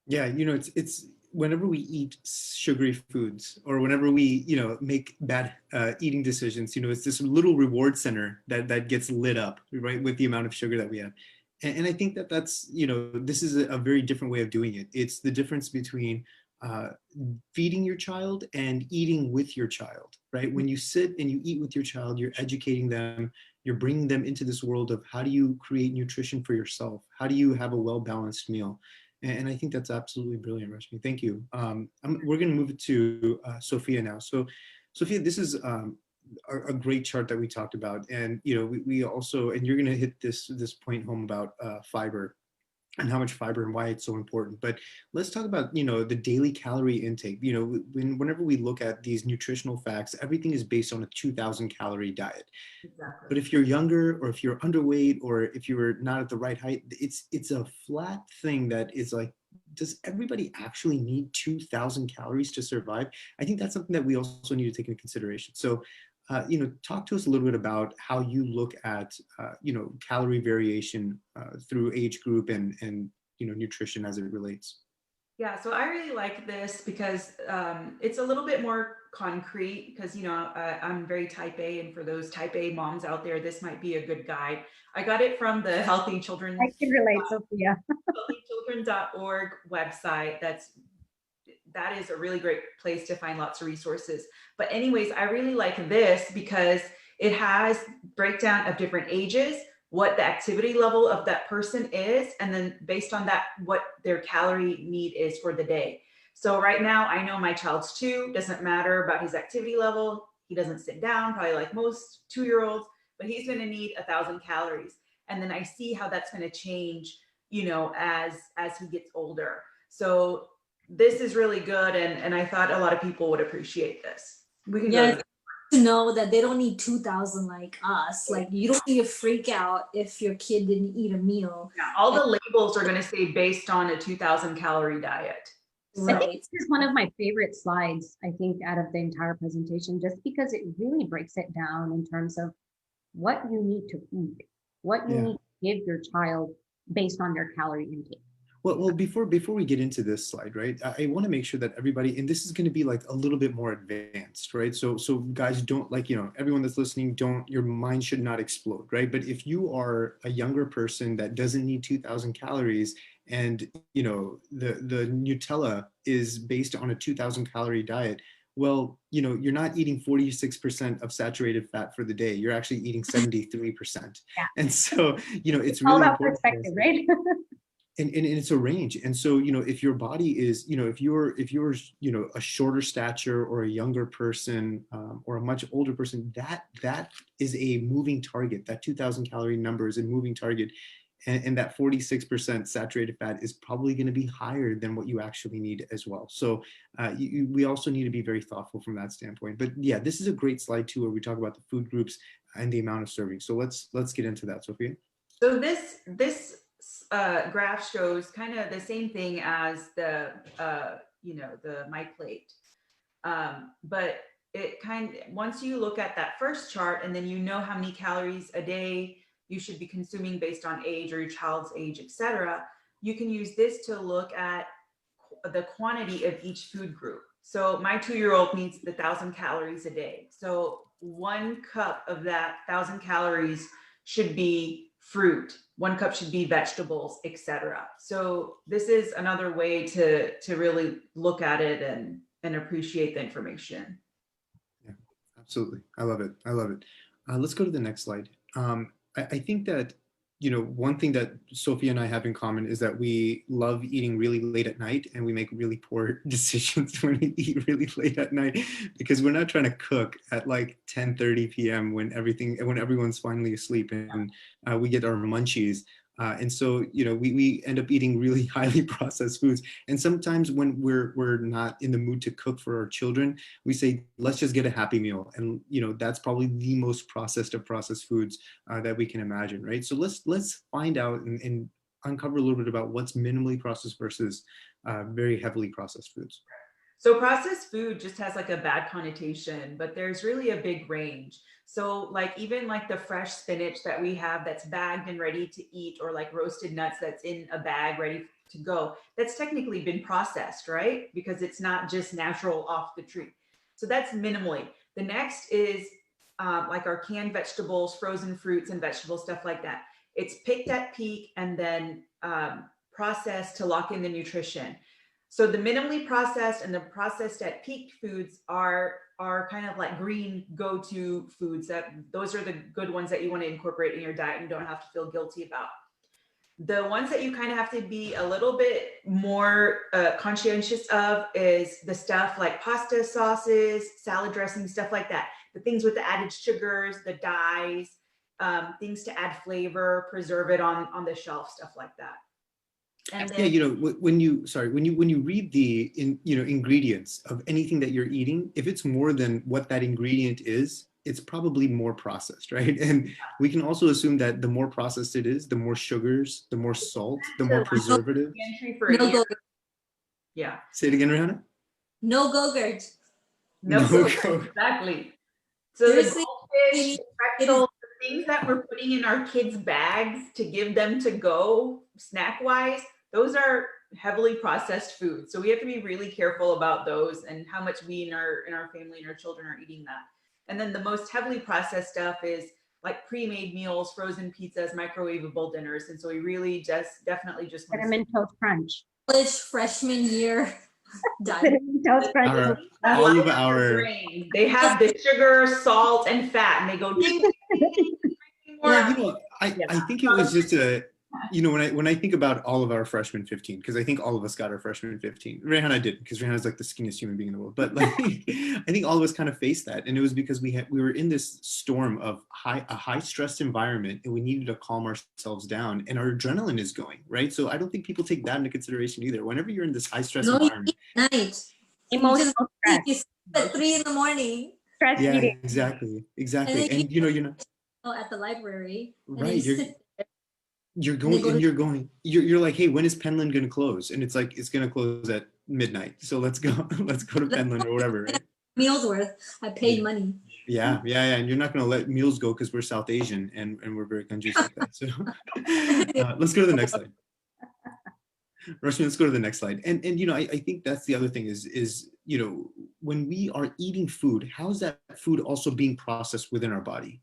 Yeah, it's whenever we eat sugary foods or whenever we, make bad eating decisions, it's this little reward center that gets lit up, right, with the amount of sugar that we have. And I think that's, this is a very different way of doing it. It's the difference between feeding your child and eating with your child, right? When you sit and you eat with your child, you're educating them, you're bringing them into this world of how do you create nutrition for yourself? How do you have a well-balanced meal? And I think that's absolutely brilliant, Rashmi. Thank you. We're going to move it to Sophia now. So, Sophia, this is a great chart that we talked about, and we also, and you're going to hit this point home about fiber and how much fiber and why it's so important. But let's talk about, the daily calorie intake. Whenever we look at these nutritional facts, everything is based on a 2,000 calorie diet. Exactly. But if you're younger or if you're underweight or if you're not at the right height, it's a flat thing that is like, does everybody actually need 2,000 calories to survive? I think that's something that we also need to take into consideration. So, talk to us a little bit about how you look at, calorie variation through age group and nutrition as it relates. Yeah, so I really like this because it's a little bit more concrete because, I'm very type A, and for those type A moms out there, this might be a good guide. I got it from the Healthy Children, I can relate, Sophia. healthychildren.org website. That is a really great place to find lots of resources. But anyways, I really like this because it has breakdown of different ages, what the activity level of that person is, and then based on that, what their calorie need is for the day. So right now, I know my child's 2, doesn't matter about his activity level. He doesn't sit down, probably like most 2-year-olds, but he's going to need 1,000 calories. And then I see how that's going to change, as he gets older. So this is really good, and I thought a lot of people would appreciate this. We can go to know that they don't need 2,000 like us. Like you don't need to freak out if your kid didn't eat a meal. Yeah, all the labels are going to say based on a 2,000 calorie diet. Right. I think this is one of my favorite slides, I think, out of the entire presentation, just because it really breaks it down in terms of what you need to eat, what you need to give your child based on their calorie intake. Well, before we get into this slide, right, I want to make sure that everybody, and this is going to be like a little bit more advanced, right? So guys, don't, like, everyone that's listening, your mind should not explode, right? But if you are a younger person that doesn't need 2,000 calories and, the Nutella is based on a 2,000 calorie diet, well, you're not eating 46% of saturated fat for the day. You're actually eating 73%. Yeah. And so, it's really all about important. Perspective, right? And it's a range. And so, if your body is, if you're, a shorter stature or a younger person or a much older person, that is a moving target. That 2,000 calorie number is a moving target. And that 46% saturated fat is probably going to be higher than what you actually need as well. So we also need to be very thoughtful from that standpoint. But yeah, this is a great slide too, where we talk about the food groups and the amount of servings. So let's get into that, Sophia. So this graph shows kind of the same thing as the the My Plate, but it once you look at that first chart and then you know how many calories a day you should be consuming based on age or your child's age, etc., you can use this to look at the quantity of each food group. So my 2-year-old needs 1,000 calories a day. So 1 cup of that 1,000 calories should be fruit. 1 cup should be vegetables, etc. So this is another way to really look at it and appreciate the information. Yeah, absolutely. I love it. I love it. Let's go to the next slide. I think that, one thing that Sophia and I have in common is that we love eating really late at night, and we make really poor decisions when we eat really late at night, because we're not trying to cook at like 10:30 p.m. when everyone's finally asleep, and we get our munchies. And so, we end up eating really highly processed foods. And sometimes when we're not in the mood to cook for our children, we say, let's just get a Happy Meal. And, that's probably the most processed of processed foods that we can imagine, right? So let's find out and uncover a little bit about what's minimally processed versus very heavily processed foods. So processed food just has like a bad connotation, but there's really a big range. So like even like the fresh spinach that we have that's bagged and ready to eat, or like roasted nuts that's in a bag ready to go, that's technically been processed, right? Because it's not just natural off the tree. So that's minimally. The next is like our canned vegetables, frozen fruits and vegetables, stuff like that. It's picked at peak and then processed to lock in the nutrition. So the minimally processed and the processed at peak foods are kind of like green go-to foods. Those are the good ones that you want to incorporate in your diet and don't have to feel guilty about. The ones that you kind of have to be a little bit more conscientious of is the stuff like pasta sauces, salad dressing, stuff like that. The things with the added sugars, the dyes, things to add flavor, preserve it on the shelf, stuff like that. And then, yeah, when you read the ingredients of anything that you're eating, if it's more than what that ingredient is, it's probably more processed, right? And we can also assume that the more processed it is, the more sugars, the more salt, the more preservatives. Yeah. Say it again, Rihanna. No Go-Gurt. No Go-Gurt. Exactly. So the goldfish, the pretzels, the things that we're putting in our kids' bags to give them to go snack-wise, those are heavily processed foods. So we have to be really careful about those and how much we in our family and our children are eating that. And then the most heavily processed stuff is like pre-made meals, frozen pizzas, microwavable dinners. And so we really definitely just want Cinnamon Toast Crunch. College freshman year. Cinnamon Toast Crunch. All of our they have the sugar, salt, and fat, and they go ding, ding, ding, ding, ding, well, I think it was just when I think about all of our freshman 15, because I think all of us got our freshman 15. Rihanna didn't, because Rihanna's like the skinniest human being in the world. But like, I think all of us kind of faced that, and it was because we were in this storm of a high stress environment, and we needed to calm ourselves down, and our adrenaline is going right. So I don't think people take that into consideration either. Whenever you're in this high stress environment, emotional stress. At 3 a.m. Stress yeah, eating. exactly, And you're not at the library, right. You're you're like, hey, when is Penland going to close? And it's like, it's going to close at midnight. So let's go to Penland or whatever. Right? Meals worth. I paid money. Yeah. And you're not going to let meals go because we're South Asian and we're very conscious like that. So let's go to the next slide. Rashmi, let's go to the next slide. And I think that's the other thing is when we are eating food, how is that food also being processed within our body?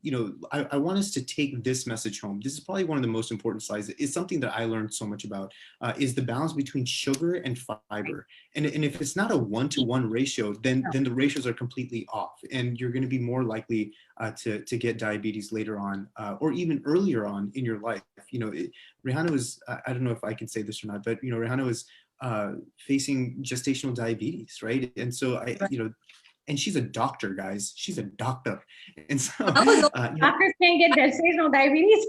I want us to take this message home. This is probably one of the most important slides. It's something that I learned so much about is the balance between sugar and fiber. And if it's not a 1-to-1 ratio, then the ratios are completely off, and you're going to be more likely to get diabetes later on or even earlier on in your life. Rihanna was, I don't know if I can say this or not, but Rihanna was facing gestational diabetes, right? And so and she's a doctor, guys. She's a doctor, and so doctors can't get gestational diabetes.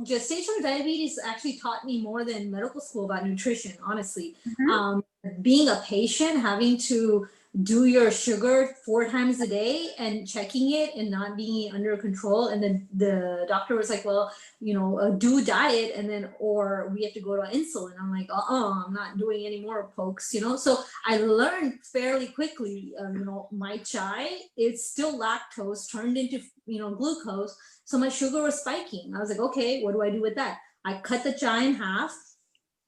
Gestational diabetes actually taught me more than medical school about nutrition. Honestly, Mm-hmm. Being a patient, having to do your sugar 4 times a day and checking it and not being under control. And then the doctor was like, well, do diet, and then, or we have to go to insulin. I'm like, I'm not doing any more pokes, So I learned fairly quickly, my chai, it's still lactose turned into, glucose. So my sugar was spiking. I was like, okay, what do I do with that? I cut the chai in half.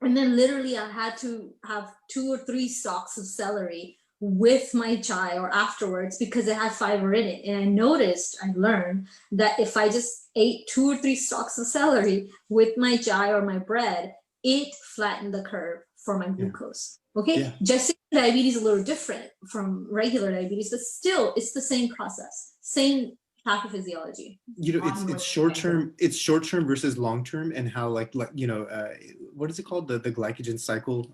And then literally I had to have 2 or 3 stalks of celery with my chai or afterwards because it had fiber in it. And I learned that if I just ate 2 or 3 stalks of celery with my chai or my bread, it flattened the curve for my glucose. Okay. Yeah. Gestational diabetes is a little different from regular diabetes, but still it's the same process, same pathophysiology. It's short term versus long term, and how what is it called, the glycogen cycle,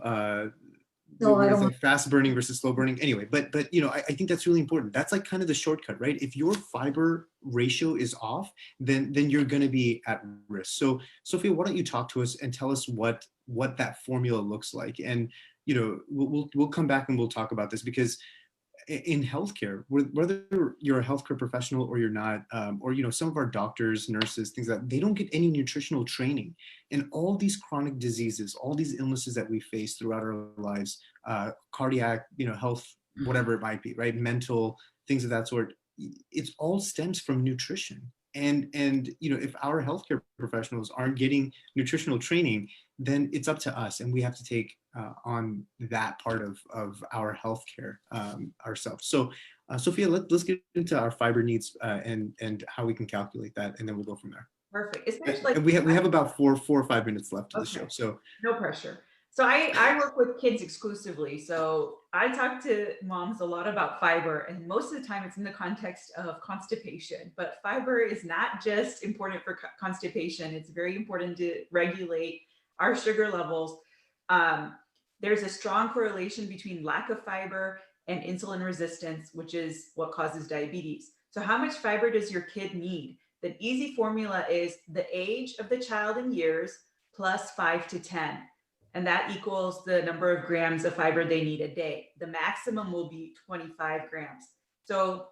fast burning versus slow burning, anyway. But I think that's really important. That's like kind of the shortcut, right? If your fiber ratio is off, then you're going to be at risk. So Sophia, why don't you talk to us and tell us what that formula looks like? And we'll come back and we'll talk about this, because in healthcare, whether you're a healthcare professional or you're not, or some of our doctors, nurses, things like that, they don't get any nutritional training. And all these chronic diseases, all these illnesses that we face throughout our lives, cardiac, health, whatever it might be, right? Mental, things of that sort, it all stems from nutrition. And if our healthcare professionals aren't getting nutritional training, then it's up to us, and we have to take on that part of our healthcare ourselves. So, Sophia, let's get into our fiber needs and how we can calculate that, and then we'll go from there. Perfect. And we have about 4 or 5 minutes left of the show, so no pressure. So I work with kids exclusively. So I talk to moms a lot about fiber, and most of the time it's in the context of constipation. But fiber is not just important for constipation. It's very important to regulate our sugar levels. There's a strong correlation between lack of fiber and insulin resistance, which is what causes diabetes. So how much fiber does your kid need? The easy formula is the age of the child in years plus 5 to 10. And that equals the number of grams of fiber they need a day. The maximum will be 25 grams. So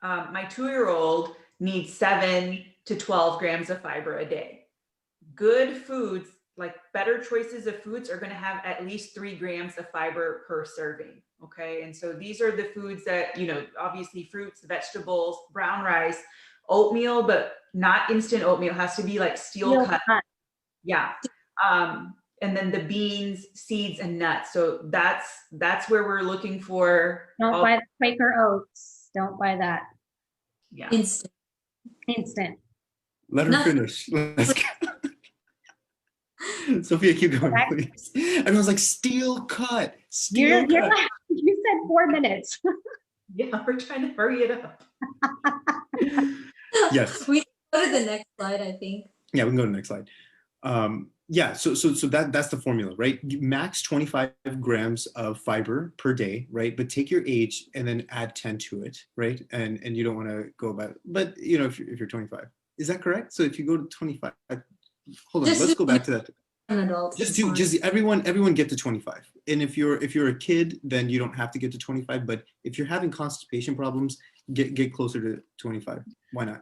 my 2-year-old needs 7 to 12 grams of fiber a day. Good foods, like better choices of foods, are going to have at least 3 grams of fiber per serving. Okay. And so these are the foods that, obviously fruits, vegetables, brown rice, oatmeal, but not instant oatmeal. It has to be like steel cut. Yeah. And then the beans, seeds, and nuts. So that's where we're looking for. Don't buy the Quaker oats. Don't buy that. Yeah. Instant. Let her finish. Let's go. Sophia, keep going, please. Everyone's like, steel cut. You said 4 minutes. Yeah, we're trying to hurry it up. Yes. We can go to the next slide, I think. Yeah, we can go to the next slide. So that's the formula, right? Max 25 grams of fiber per day, right? But take your age and then add 10 to it, right? And you don't want to go about it. But if you're 25, is that correct? So if you go to 25, hold on, let's go back to that. An adult. Just everyone get to 25. And if you're a kid, then you don't have to get to 25. But if you're having constipation problems, get closer to 25. Why not?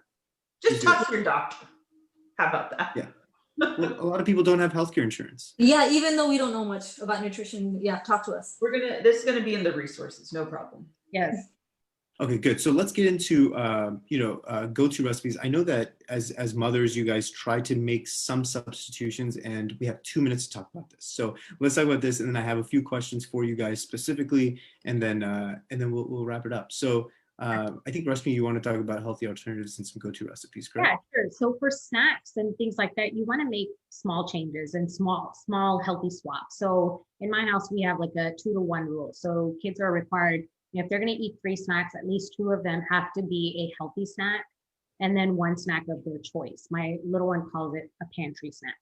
Just talk to your doctor. How about that? Yeah. Well, a lot of people don't have healthcare insurance. Yeah, even though we don't know much about nutrition, yeah, talk to us. This is gonna be in the resources, no problem. Yes. Okay, good. So let's get into go-to recipes. I know that as mothers, you guys try to make some substitutions, and we have 2 minutes to talk about this. So let's talk about this, and then I have a few questions for you guys specifically, and then we'll wrap it up. So I think, Rashmi, you want to talk about healthy alternatives and some go-to recipes, correct? Yeah, sure. So for snacks and things like that, you want to make small changes and small healthy swaps. So in my house, we have like a 2-to-1 rule. So kids are required, if they're going to eat 3 snacks, at least 2 of them have to be a healthy snack, and then 1 snack of their choice. My little one calls it a pantry snack.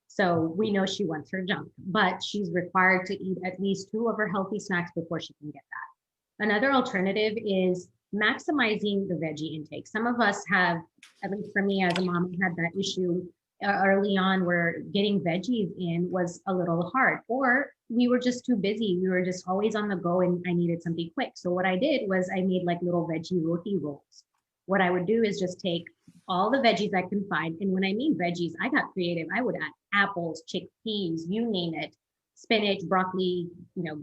So we know she wants her junk, but she's required to eat at least 2 of her healthy snacks before she can get that. Another alternative is maximizing the veggie intake. Some of us have, at least for me as a mom, had that issue early on where getting veggies in was a little hard, or we were just too busy. We were just always on the go and I needed something quick. So what I did was I made like little veggie roti rolls. What I would do is just take all the veggies I can find. And when I mean veggies, I got creative. I would add apples, chickpeas, you name it, spinach, broccoli,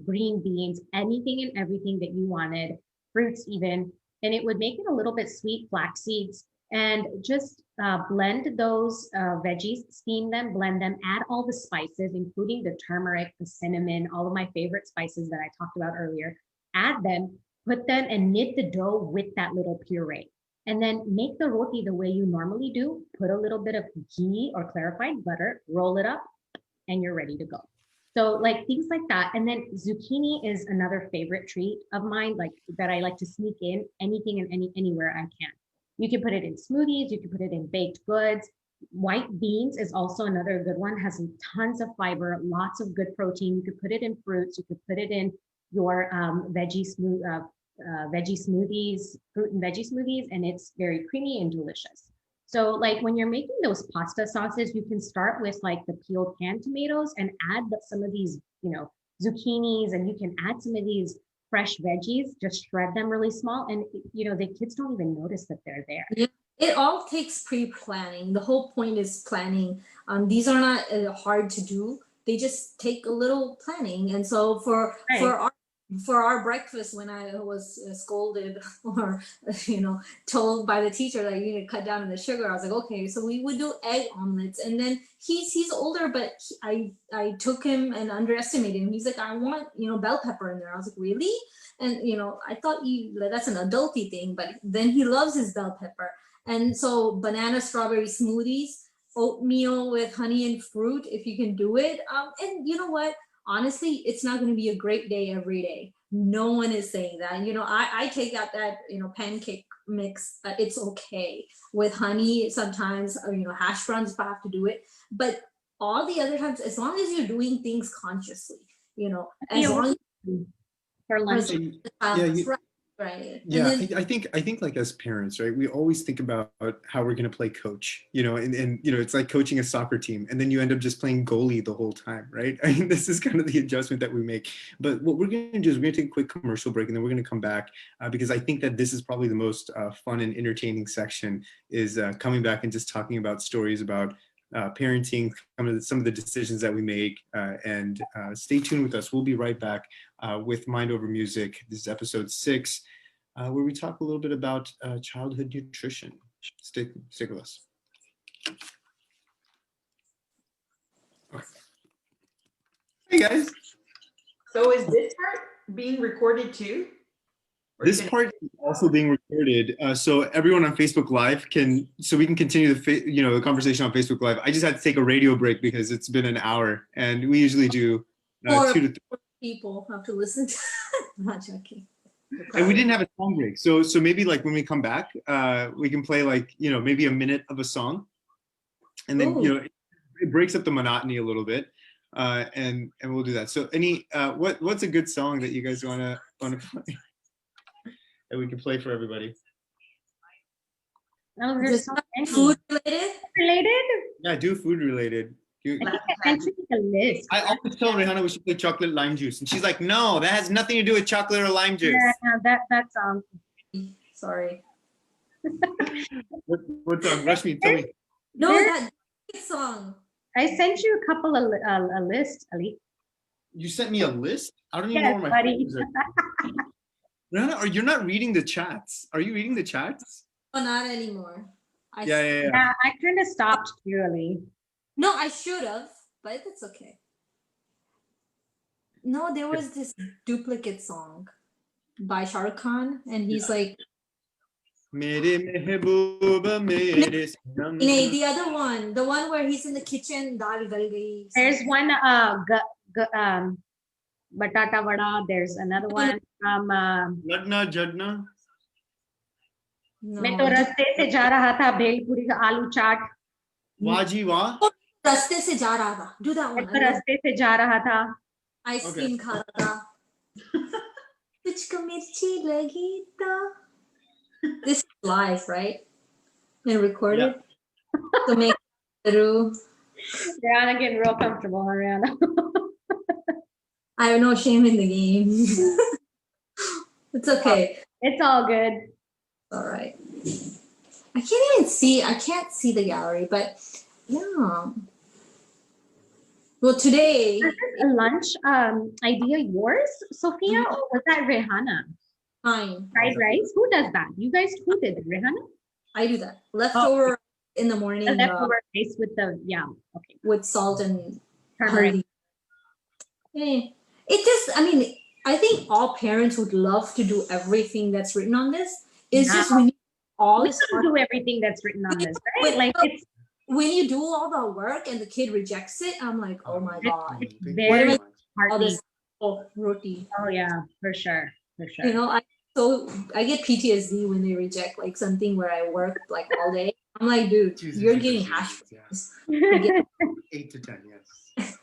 green beans, anything and everything that you wanted, fruits even. And it would make it a little bit sweet, flax seeds, and just blend those veggies, steam them, blend them, add all the spices, including the turmeric, the cinnamon, all of my favorite spices that I talked about earlier, add them, put them and knit the dough with that little puree. And then make the roti the way you normally do, put a little bit of ghee or clarified butter, roll it up, and you're ready to go. So like things like that. And then zucchini is another favorite treat of mine, like that I like to sneak in anything and anywhere I can. You can put it in smoothies, you can put it in baked goods. White beans is also another good one, has tons of fiber, lots of good protein. You could put it in fruits, you could put it in your veggie smoothies, fruit and veggie smoothies, and it's very creamy and delicious. So like when you're making those pasta sauces, you can start with like the peeled canned tomatoes and add some of these, zucchinis, and you can add some of these fresh veggies, just shred them really small. And, the kids don't even notice that they're there. Yeah. It all takes pre-planning. The whole point is planning. These are not hard to do. They just take a little planning. And so for our breakfast, when I was scolded or told by the teacher that you need to cut down on the sugar, I was like, okay. So we would do egg omelets, and then he's older, but I took him and underestimated him. He's like, I want bell pepper in there. I was like, really? And I thought that's an adulty thing, but then he loves his bell pepper. And so banana strawberry smoothies, oatmeal with honey and fruit, if you can do it. And you know what? Honestly, it's not going to be a great day every day. No one is saying that. I take out that pancake mix. It's okay with honey sometimes, or hash browns if I have to do it. But all the other times, as long as you're doing things consciously, as long as for lunch. Right. Yeah, I think like as parents, right, we always think about how we're going to play coach, and it's like coaching a soccer team, and then you end up just playing goalie the whole time, right? I mean, this is kind of the adjustment that we make. But what we're going to do is we're going to take a quick commercial break, and then we're going to come back because I think that this is probably the most fun and entertaining section, is coming back and just talking about stories about parenting, some of the decisions that we make, and stay tuned with us. We'll be right back with Mind Over Music. This is episode 6, where we talk a little bit about childhood nutrition. Stick with us. Okay. Hey guys. So is this part being recorded too? This part is also being recorded, so everyone on Facebook Live we can continue the conversation on Facebook Live. I just had to take a radio break because it's been an hour, and we usually do 2 to 3 people have to listen to. Not joking. And we didn't have a song break, so maybe like when we come back, we can play like maybe a minute of a song, and then it breaks up the monotony a little bit, and we'll do that. So what's a good song that you guys wanna play? That we can play for everybody. Oh, there's so many. Food related? Yeah, do food related. I think I sent you a list. I always tell Rihanna we should play chocolate lime juice, and she's like, "No, that has nothing to do with chocolate or lime juice." Yeah, that song. Sorry. What song? Rashmi, tell me. No, that song. I sent you a couple of a list, Ali. You sent me a list? I don't even know where my phones are. Rihanna, you're not reading the chats. Are you reading the chats? Oh, not anymore. Yeah. I kind of stopped too, Ali. No, I should have, but it's okay. No, there was this duplicate song by Shah Rukh Khan, and he's like, the other one, the one where he's in the kitchen, dal gal gayi. There's one batata vada. There's another one from Jadna. मैं तो रास्ते से जा रहा था भेलपुरी का आलू चाट. Waji wa. रास्ते से जा रहा था. Do that one. रास्ते से जा रहा था. Ice cream खा रहा था. तुझको मिर्ची लगी तो. This is live, right? And recorded. So make True. Rihanna getting real comfortable, huh, Rihanna? I have no shame in the game. It's okay. It's all good. All right. I can't see the gallery, but yeah. Well, today, Was this a lunch idea yours, Sophia, or was that Rihanna? fine. Fried rice? Who does that? You guys, who did it? Rihanna? I do that. Leftover in the The morning leftover rice with the, okay. with salt and Turmeric. honey. It just, I mean, I think all parents would love to do everything that's written on this. It's Yeah. just when you all We this don't do everything that's written on this, right? Like it's when you do all the work and the kid rejects it, I'm like, oh my god, it's Thank you very so much. all heartening. this roti. Oh yeah, for sure. You know, I get PTSD when they reject like something where I work like all day. I'm like, dude, Jesus, you're it's getting appreciated, hash yeah. browns. 8 to 10, yes.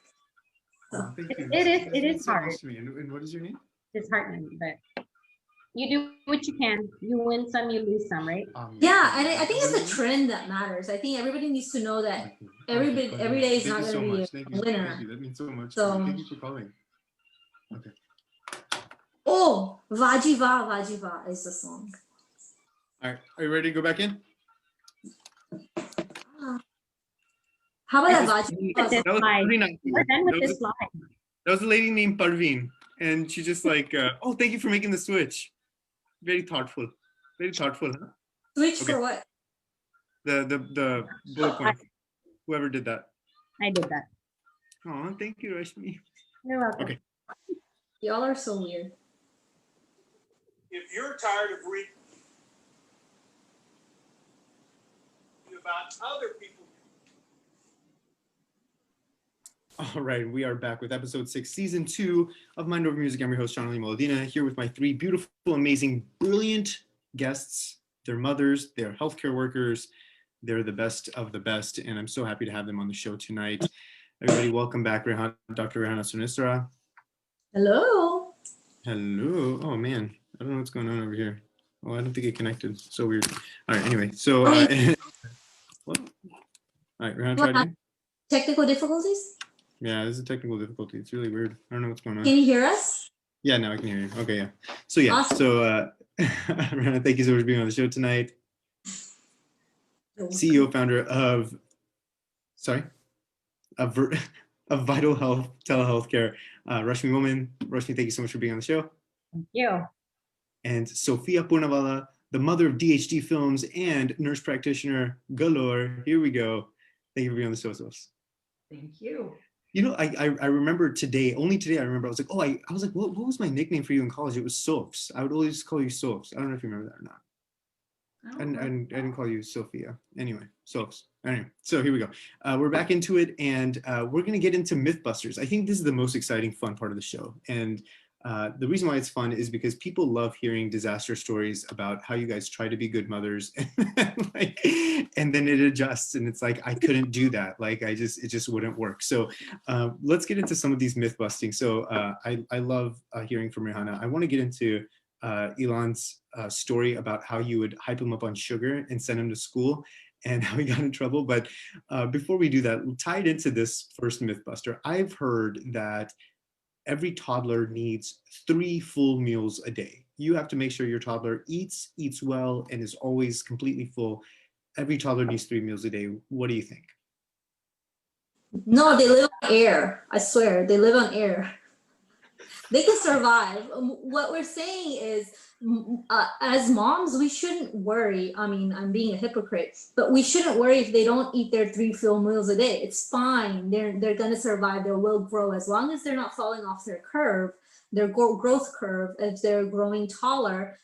Oh, thank you. It is- This it means is so much hard. to me. And what is your name? It's heartening, but you do what you can. You win some, you lose some, right? Yeah, and I think it's the trend that matters. I think everybody needs to know that every day is not going to be Thank a you. winner. Thank you. That means so much. So- Thank you for calling. Okay. Oh, Vajiva is the song. All right. Are you ready to go back in? How about that At this Vajiva? That was slide. pretty nice. We're done with That this was- slide. That was a lady named Parveen, and she just like, oh, thank you for making the switch. Very thoughtful. Very thoughtful, huh? Switch Okay. for what? The bullet point. Whoever did that. I did that. Oh, thank you, Rashmi. You're welcome. Okay. Y'all are so weird. If you're tired of reading about other people, All right, we are back with episode 6, season 2 of Mind Over Music. I'm your host, Sean Ali Molodina, here with my 3 beautiful, amazing, brilliant guests. They're mothers, they're healthcare workers, they're the best of the best, and I'm so happy to have them on the show tonight. Everybody, welcome back, Dr. Rehana Sunisra. Hello. Hello. Oh man, I don't know what's going on over here. Oh, I don't think it connected. So weird. All right. Anyway, so what? All right, Rehana, try again. Technical difficulties? Yeah, this is a technical difficulty. It's really weird. I don't know what's going on. Can you hear us? Yeah, now I can hear you. Okay, yeah. So yeah, Awesome. so Rehana, thank you so much for being on the show tonight. CEO, founder of, of Vital Health Telehealth Care. Rashmi Woman. Rashmi, thank you so much for being on the show. Thank you. And Sophia Purnavala, the mother of DHD films and nurse practitioner galore. Here we go. Thank you for being on the show, Sos. Thank you. You know, I remember today, only today I remember, I was like, oh, I was like, what was my nickname for you in college? It was Sophs. I would always call you Sophs. I don't know if you remember that or not. I didn't call you Sophia. Anyway, Sophs. Anyway, so here we go. We're back into it, and we're going to get into Mythbusters. I think this is the most exciting, fun part of the show. And the reason why it's fun is because people love hearing disaster stories about how you guys try to be good mothers and then it adjusts and it's like, I couldn't do that. Like, it just wouldn't work. So let's get into some of these myth busting. So I love hearing from Rehana. I want to get into Elon's story about how you would hype him up on sugar and send him to school and how he got in trouble. But before we do that, tied into this first Mythbuster, I've heard that every toddler needs 3 full meals a day. You have to make sure your toddler eats well, and is always completely full. Every toddler needs 3 meals a day. What do you think? No, they live on air. I swear, they live on air. They can survive. What we're saying is, as moms, we shouldn't worry. I mean, I'm being a hypocrite, but we shouldn't worry if they don't eat their 3 full meals a day. It's fine. They're gonna survive. They will grow as long as they're not falling off their curve, their growth curve. If they're growing taller,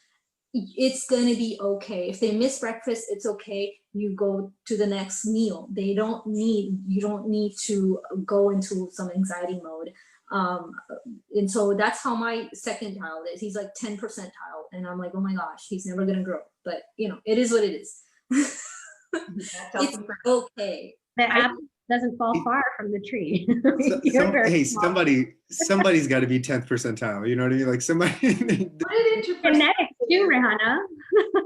it's gonna be okay. If they miss breakfast, it's okay. You go to the next meal. You don't need to go into some anxiety mode. And so that's how my second child is. He's like 10 percentile, and I'm like, oh my gosh, he's never gonna grow. But you know, it is what it is. It's okay. The apple doesn't fall far from the tree. Hey, somebody's got to be 10th percentile. You know what I mean? Like somebody. Put it into Genetics too, Rihanna.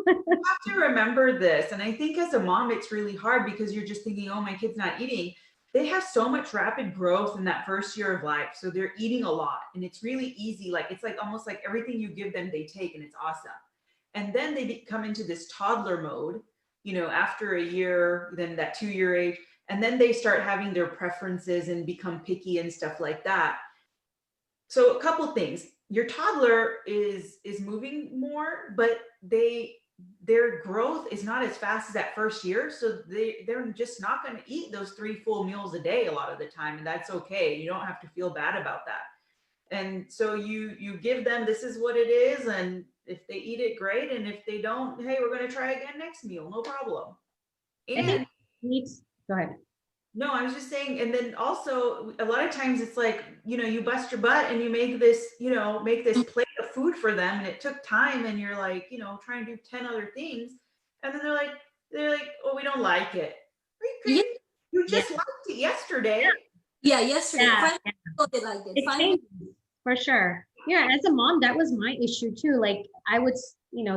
have to remember this. And I think as a mom, it's really hard because you're just thinking, oh, my kid's not eating. They have so much rapid growth in that first year of life. So they're eating a lot and it's really easy. Like it's like almost like everything you give them, they take, and it's awesome. And then they come into this toddler mode, after a year, then that 2-year age. And then they start having their preferences and become picky and stuff like that. So a couple things. Your toddler is moving more, but their growth is not as fast as that first year. So they're just not going to eat those 3 full meals a day a lot of the time. And that's okay. You don't have to feel bad about that. And so you give them, this is what it is. And if they eat it, great. And if they don't, hey, we're going to try again next meal. No problem. I think needs, go ahead. No, I was just saying, and then also a lot of times it's like, you bust your butt and you make this, make this plate of food for them, and it took time, and you're like, trying to do 10 other things. And then they're like, oh, we don't like it. Are you crazy? Yeah. You just liked it yesterday. Yeah, yesterday. Yeah. They liked it. For sure. Yeah, as a mom, that was my issue too. Like I would,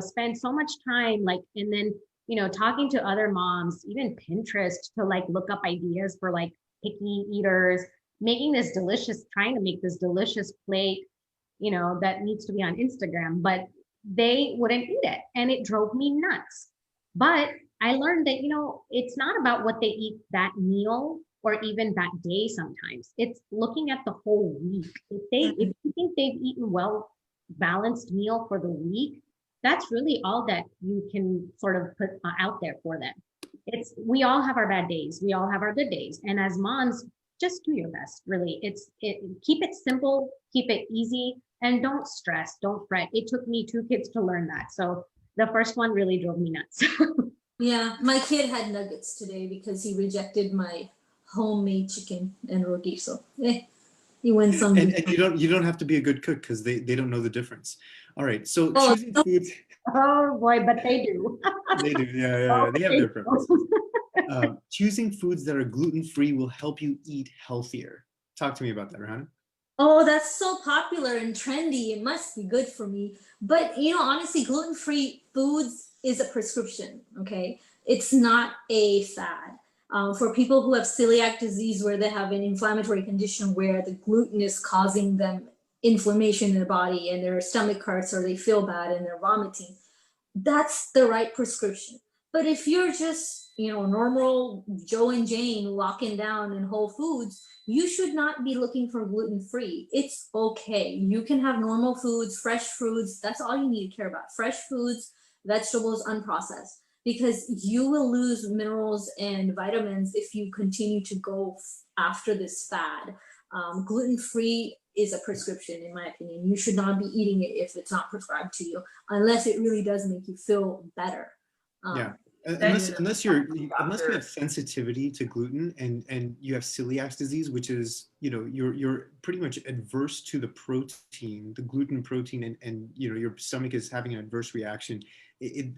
spend so much time and then talking to other moms, even Pinterest, to look up ideas for picky eaters, trying to make this delicious plate, that needs to be on Instagram, but they wouldn't eat it. And it drove me nuts. But I learned that, it's not about what they eat that meal or even that day. Sometimes it's looking at the whole week. If you think they've eaten well balanced meal for the week, that's really all that you can sort of put out there for them. We all have our bad days. We all have our good days. And as moms, just do your best, really. Keep it simple, keep it easy, and don't stress, don't fret. It took me 2 kids to learn that. So the first one really drove me nuts. Yeah, my kid had nuggets today because he rejected my homemade chicken and roti. So he went some. And you don't have to be a good cook because they don't know the difference. All right, so choosing foods. Oh boy, but they do. They do, yeah. They have their preferences. Choosing foods that are gluten-free will help you eat healthier. Talk to me about that, Rihanna. Oh, that's so popular and trendy. It must be good for me. But honestly, gluten-free foods is a prescription. Okay, it's not a fad. For people who have celiac disease, where they have an inflammatory condition where the gluten is causing them inflammation in their body and their stomach hurts or they feel bad and they're vomiting, that's the right prescription. But if you're just, normal Joe and Jane walking down in Whole Foods, you should not be looking for gluten-free. It's okay. You can have normal foods, fresh foods. That's all you need to care about. Fresh foods, vegetables, unprocessed, because you will lose minerals and vitamins if you continue to go after this fad. Gluten-free is a prescription, in my opinion. You should not be eating it if it's not prescribed to you, unless it really does make you feel better. Yeah. Unless you have sensitivity to gluten and you have celiac disease, which is, you're pretty much adverse to the protein, the gluten protein, and your stomach is having an adverse reaction.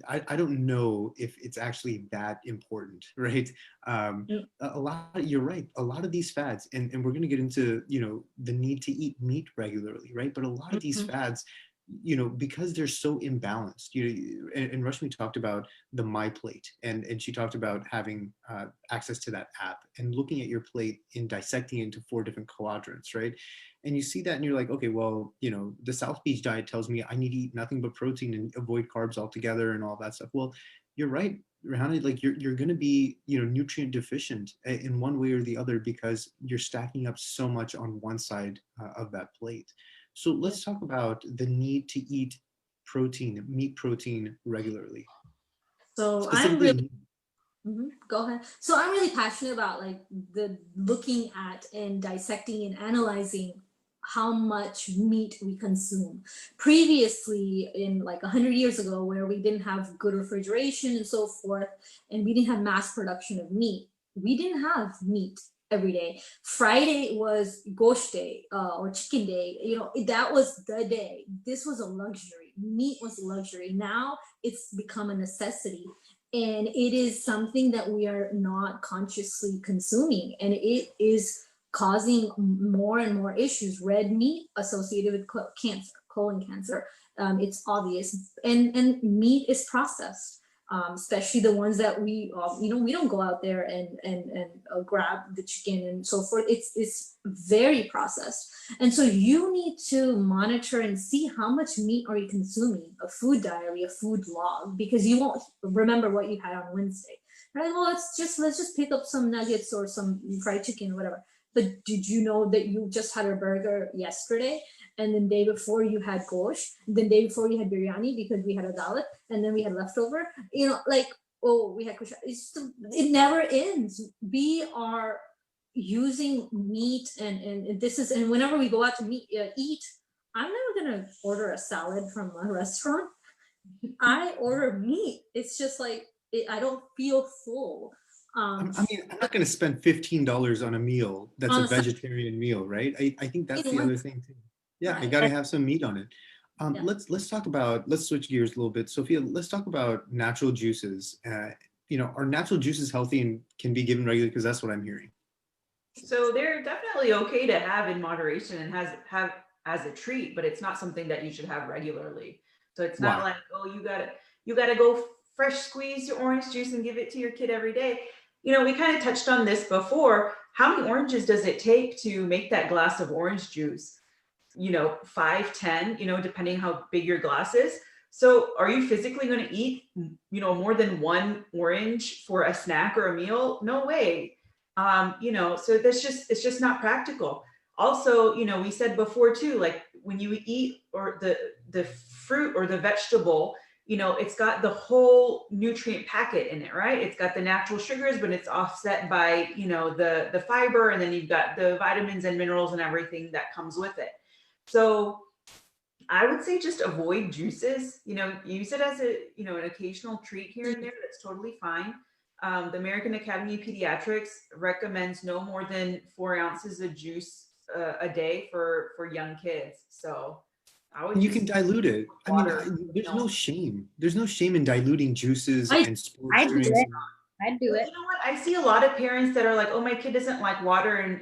I don't know if it's actually that important, right? You're right. A lot of these fads, and we're going to get into, the need to eat meat regularly, right? But a lot of these fads, because they're so imbalanced, and Rashmi talked about the My Plate, and she talked about having access to that app and looking at your plate and dissecting it into 4 different quadrants, right? And you see that and you're like, okay, well, the South Beach diet tells me I need to eat nothing but protein and avoid carbs altogether and all that stuff. Well, you're right, Rihanna, you're going to be, nutrient deficient in one way or the other because you're stacking up so much on one side of that plate. So let's talk about the need to eat meat protein regularly. So I'm really go ahead. So I'm really passionate about the looking at and dissecting and analyzing how much meat we consume. Previously, in 100 years ago, where we didn't have good refrigeration and so forth, and we didn't have mass production of meat, we didn't have meat every day. Friday was Gosht Day or Chicken Day. That was the day. This was a luxury. Meat was a luxury. Now it's become a necessity. And it is something that we are not consciously consuming. And it is causing more and more issues. Red meat associated with cancer, colon cancer, It's obvious. And meat is processed, especially the ones that we we don't go out there and grab the chicken and so forth. It's very processed, and so you need to monitor and see how much meat are you consuming, a food diary, a food log, because you won't remember what you had on Wednesday. Right? Well, let's just pick up some nuggets or some fried chicken or whatever. But did you know that you just had a burger yesterday, and then day before you had gosh, then day before you had biryani because we had a dalit, and then we had leftover? Like, oh, we had kushari. It never ends. We are using meat, and this is, and whenever we go out to eat, I'm never gonna order a salad from a restaurant. I order meat. It's just like I don't feel full. I mean, I'm not going to spend $15 on a meal that's a Honestly, vegetarian meal, right? I think that's the other thing too. Yeah, I Right. got to have some meat on it. Yeah. Let's switch gears a little bit. Sophia, let's talk about natural juices. Are natural juices healthy and can be given regularly? Because that's what I'm hearing. So they're definitely okay to have in moderation and have as a treat, but it's not something that you should have regularly. So it's not Why? like, oh, you gotta go fresh squeeze your orange juice and give it to your kid every day. We kind of touched on this before. How many oranges does it take to make that glass of orange juice? 5, 10, depending how big your glass is. So are you physically going to eat, more than one orange for a snack or a meal? No way. So it's just not practical. Also, we said before too, like when you eat or the fruit or the vegetable, it's got the whole nutrient packet in it, right? It's got the natural sugars, but it's offset by, the fiber, and then you've got the vitamins and minerals and everything that comes with it. So I would say just avoid juices, use it as an occasional treat here and there. That's totally fine. The American Academy of Pediatrics recommends no more than 4 ounces of juice a day for young kids. So I would You can dilute it. I mean, there's you know. no shame. There's no shame in diluting juices and sports I'd do drinks. it. I'd do it. You know what? I see a lot of parents that are like, oh, my kid doesn't like water. And,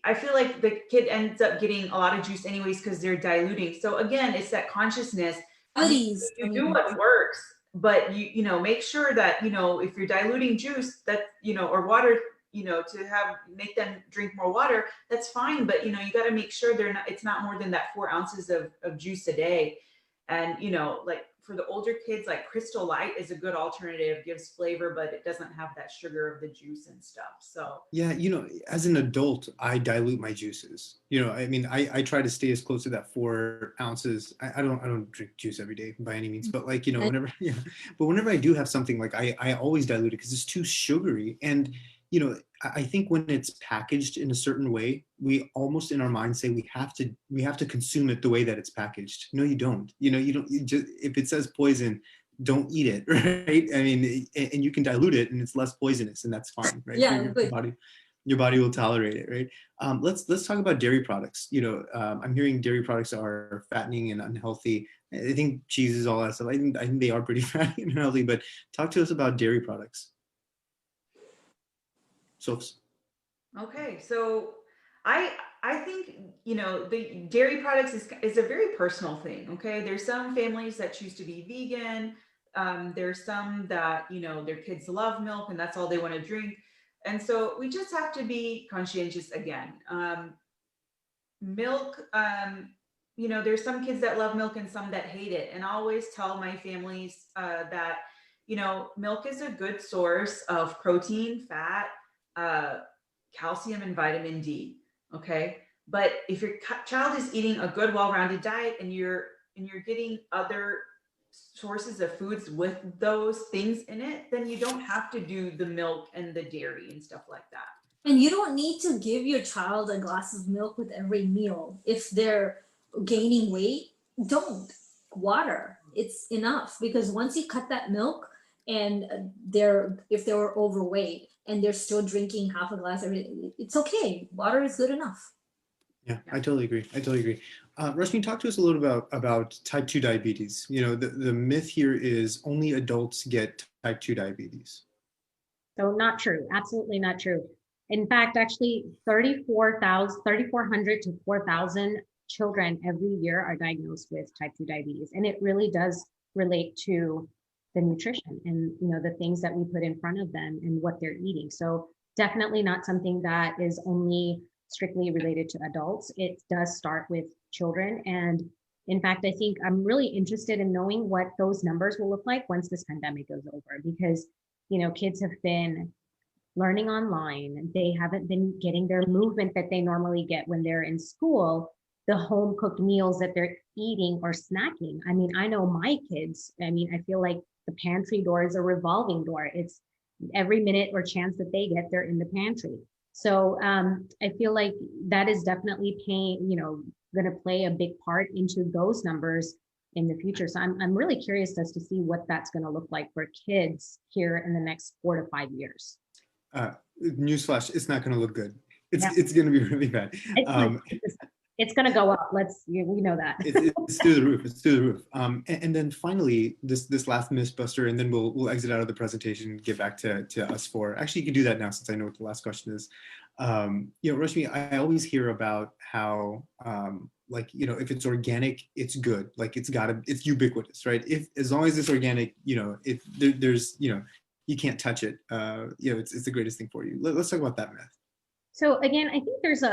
I feel like the kid ends up getting a lot of juice anyways because they're diluting. So again, it's that consciousness. Goodies. You do what works, but make sure that, if you're diluting juice that, or water, to make them drink more water, that's fine. But, you got to make sure it's not more than that 4 ounces of juice a day. And, like for the older kids, like Crystal Light is a good alternative, gives flavor, but it doesn't have that sugar of the juice and stuff. So Yeah, as an adult, I dilute my juices. I mean, I try to stay as close to that 4 ounces. I don't drink juice every day by any means, but like, whenever, yeah, but whenever I do have something, like I always dilute it because it's too sugary. And, I think when it's packaged in a certain way, we almost in our mind say we have to consume it the way that it's packaged. No, you don't. You just, if it says poison, don't eat it, right? I mean, and you can dilute it and it's less poisonous, and that's fine, right? Yeah, Your body will tolerate it, right? Let's talk about dairy products. I'm hearing dairy products are fattening and unhealthy. I think cheeses, all that stuff. I think they are pretty fatty and unhealthy. But talk to us about dairy products. Soaps. okay, so I think the dairy products is a very personal thing. Okay, there's some families that choose to be vegan. There's some that their kids love milk and that's all they want to drink, and so we just have to be conscientious again. Milk, there's some kids that love milk and some that hate it, and I always tell my families that milk is a good source of protein, fat, calcium, and vitamin D. Okay. But if your child is eating a good, well-rounded diet and you're getting other sources of foods with those things in it, then you don't have to do the milk and the dairy and stuff like that. And you don't need to give your child a glass of milk with every meal. If they're gaining weight, don't. Water, it's enough, because once you cut that milk and if they were overweight and they're still drinking half a glass every day, it's okay. Water is good enough. Yeah, I totally agree. Rashmi, talk to us a little about type 2 diabetes. The myth here is only adults get type 2 diabetes. So not true. Absolutely not true. In fact, actually 3,400 to 4,000 children every year are diagnosed with type 2 diabetes. And it really does relate to the nutrition and, the things that we put in front of them and what they're eating. So definitely not something that is only strictly related to adults. It does start with children. And in fact, I think I'm really interested in knowing what those numbers will look like once this pandemic goes over, because, kids have been learning online. They haven't been getting their movement that they normally get when they're in school, the home cooked meals that they're eating or snacking. I mean, I know my kids, I feel like the pantry door is a revolving door. It's every minute or chance that they get, they're in the pantry. So I feel like that is definitely going to play a big part into those numbers in the future. So I'm really curious as to see what that's going to look like for kids here in the next 4 to 5 years. Newsflash, it's not going to look good. It's going to be really bad. It's going to go up. We know that. It's through the roof. It's through the roof. And then finally, this last Mythbuster, and then we'll exit out of the presentation and get back to us four. Actually, you can do that now since I know what the last question is. Rashmi, I always hear about how, if it's organic, it's good. Like it's ubiquitous, right? As long as it's organic, there's, you can't touch it. It's the greatest thing for you. Let's talk about that myth. So again, I think there's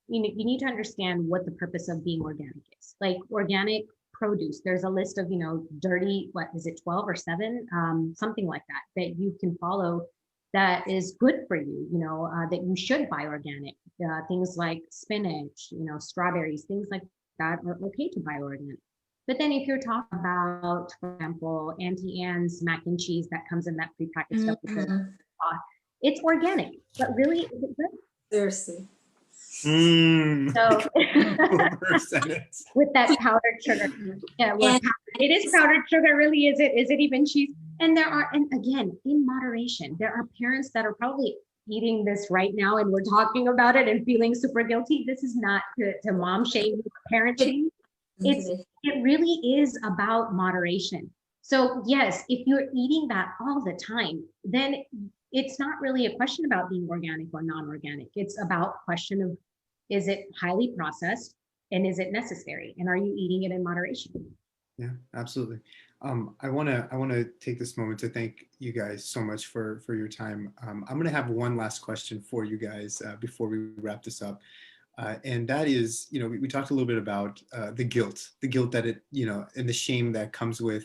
you need to understand what the purpose of being organic is. Like organic produce, there's a list of, dirty, what is it, 12 or 7, something like that you can follow that is good for you, that you should buy organic. Things like spinach, strawberries, things like that are okay to buy organic. But then if you're talking about, for example, Auntie Anne's mac and cheese that comes in that prepackaged stuff, it's organic, but really, is it good? Seriously. So with that powdered sugar, it is powdered sugar. Really, is it even cheese? And again, in moderation, there are parents that are probably eating this right now, and we're talking about it and feeling super guilty. This is not to mom shame, parent shame. It really is about moderation. So yes, if you're eating that all the time, then it's not really a question about being organic or non-organic. It's about question of, is it highly processed and is it necessary? And are you eating it in moderation? Yeah, absolutely. I want to take this moment to thank you guys so much for your time. I'm going to have one last question for you guys before we wrap this up. And that is, we talked a little bit about the guilt that and the shame that comes with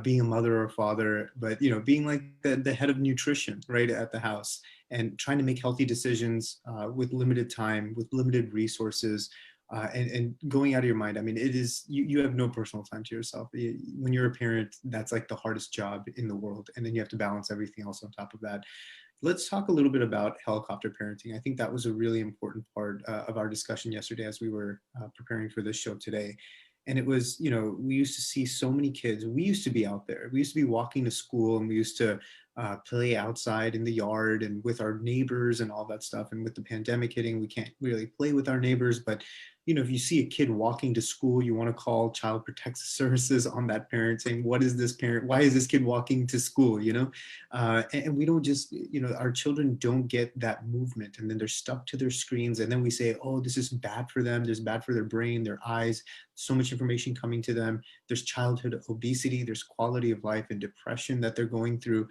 being a mother or father, but, being like the head of nutrition, right, at the house, and trying to make healthy decisions with limited time, with limited resources, and going out of your mind. I mean, it is, you have no personal time to yourself. When you're a parent, that's like the hardest job in the world. And then you have to balance everything else on top of that. Let's talk a little bit about helicopter parenting. I think that was a really important part of our discussion yesterday as we were preparing for this show today. And it was, we used to see so many kids. We used to be out there. We used to be walking to school, and we used to play outside in the yard and with our neighbors and all that stuff. And with the pandemic hitting, we can't really play with our neighbors. But, if you see a kid walking to school, you want to call Child Protective Services on that parent, saying, what is this parent? Why is this kid walking to school? And we don't just, our children don't get that movement, and then they're stuck to their screens. And then we say, oh, this is bad for them. This is bad for their brain, their eyes, so much information coming to them. There's childhood obesity, there's quality of life and depression that they're going through.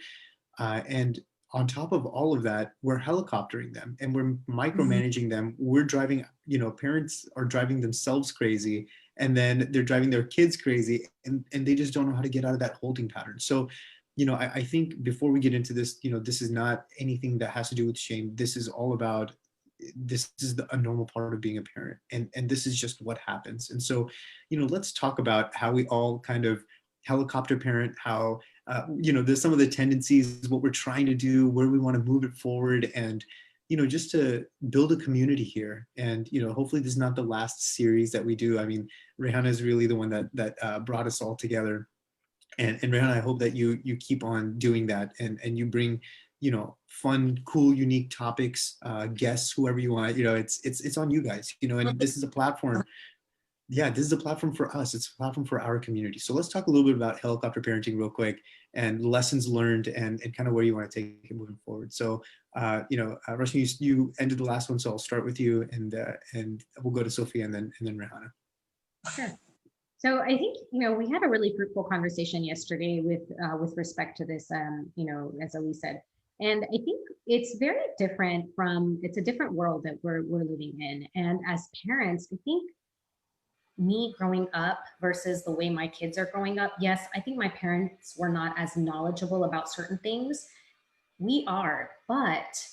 And on top of all of that, we're helicoptering them and we're micromanaging them. We're driving, parents are driving themselves crazy, and then they're driving their kids crazy, and they just don't know how to get out of that holding pattern. So, I think before we get into this, this is not anything that has to do with shame. This is all about, this is a normal part of being a parent, and this is just what happens. And so, let's talk about how we all kind of helicopter parent, how there's some of the tendencies, what we're trying to do, where we want to move it forward, and just to build a community here. And hopefully this is not the last series that we do. I mean, Rehanna is really the one that brought us all together, and Rehanna, I hope that you keep on doing that, and you bring fun, cool, unique topics, guests, whoever you want. It's on you guys, and this is a platform Yeah, this is a platform for us. It's a platform for our community. So let's talk a little bit about helicopter parenting real quick and lessons learned and kind of where you want to take it moving forward. So, Rashmi, you ended the last one, so I'll start with you and we'll go to Sophia and then Rihanna. Sure. So I think, we had a really fruitful conversation yesterday with respect to this, as Ali said. And I think it's very different it's a different world that we're living in. And as parents, I think me growing up versus the way my kids are growing up, yes, I think my parents were not as knowledgeable about certain things. We are, but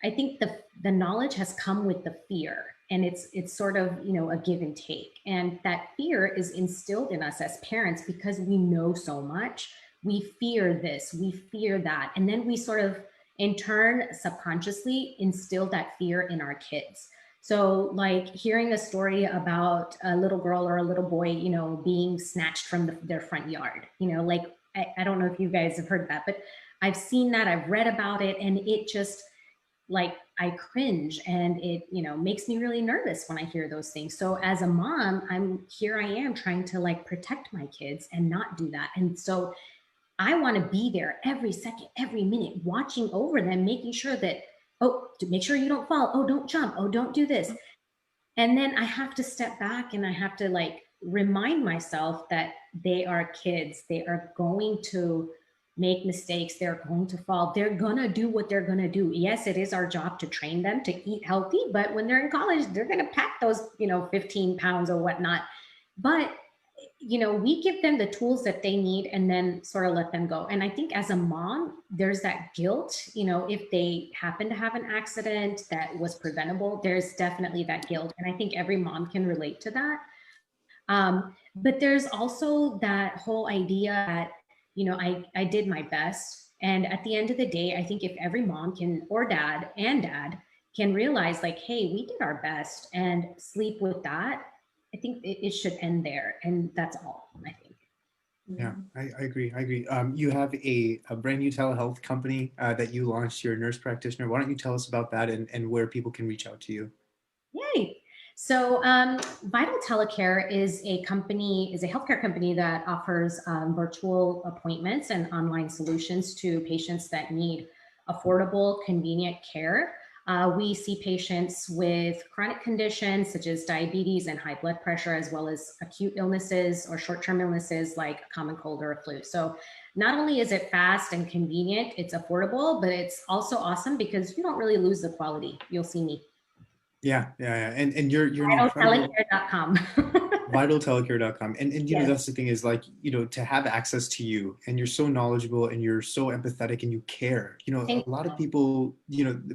I think the knowledge has come with the fear, and it's sort of a give and take, and that fear is instilled in us as parents because we know so much. We fear this, we fear that, and then we sort of in turn subconsciously instill that fear in our kids. So like hearing a story about a little girl or a little boy, being snatched from their front yard, like I don't know if you guys have heard that, but I've seen that, I've read about it, and it just like I cringe, and it makes me really nervous when I hear those things. So as a mom, I am trying to like protect my kids and not do that. And so I want to be there every second, every minute, watching over them, making sure that, oh, to make sure you don't fall, oh, don't jump, oh, don't do this. And then I have to step back and I have to like remind myself that they are kids. They are going to make mistakes. They're going to fall. They're going to do what they're going to do. Yes, it is our job to train them to eat healthy, but when they're in college, they're going to pack those, 15 pounds or whatnot. But, we give them the tools that they need and then sort of let them go. And I think as a mom, there's that guilt, if they happen to have an accident that was preventable, there's definitely that guilt. And I think every mom can relate to that. But there's also that whole idea that, I did my best. And at the end of the day, I think if every mom can, or dad can realize like, hey, we did our best and sleep with that, I think it should end there. And that's all, I think. Yeah, I agree. You have a brand new telehealth company that you launched. You're a nurse practitioner. Why don't you tell us about that and where people can reach out to you? Yay. So Vital Telecare is a healthcare company that offers virtual appointments and online solutions to patients that need affordable, convenient care. We see patients with chronic conditions such as diabetes and high blood pressure, as well as acute illnesses or short-term illnesses like a common cold or a flu. So not only is it fast and convenient, it's affordable, but it's also awesome because you don't really lose the quality. You'll see me. Yeah. And you're an incredible VitalTelecare.com. VitalTelecare.com. And Yes. that's the thing is like, to have access to you, and you're so knowledgeable and you're so empathetic and you care. Thank A lot of you. people,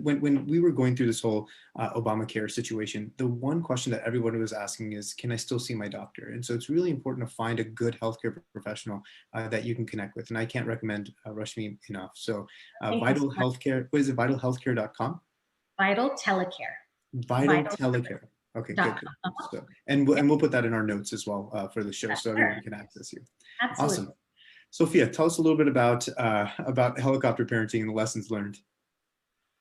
when we were going through this whole Obamacare situation, the one question that everyone was asking is, can I still see my doctor? And so it's really important to find a good healthcare professional that you can connect with. And I can't recommend Rashmi enough. So Vital Healthcare, what is it? VitalHealthcare.com? Vital Telecare. Vital Telecare. Okay, good. So, and we'll put that in our notes as well for the show, so everyone can access you. Absolutely. Awesome. Sophia, tell us a little bit about helicopter parenting and the lessons learned.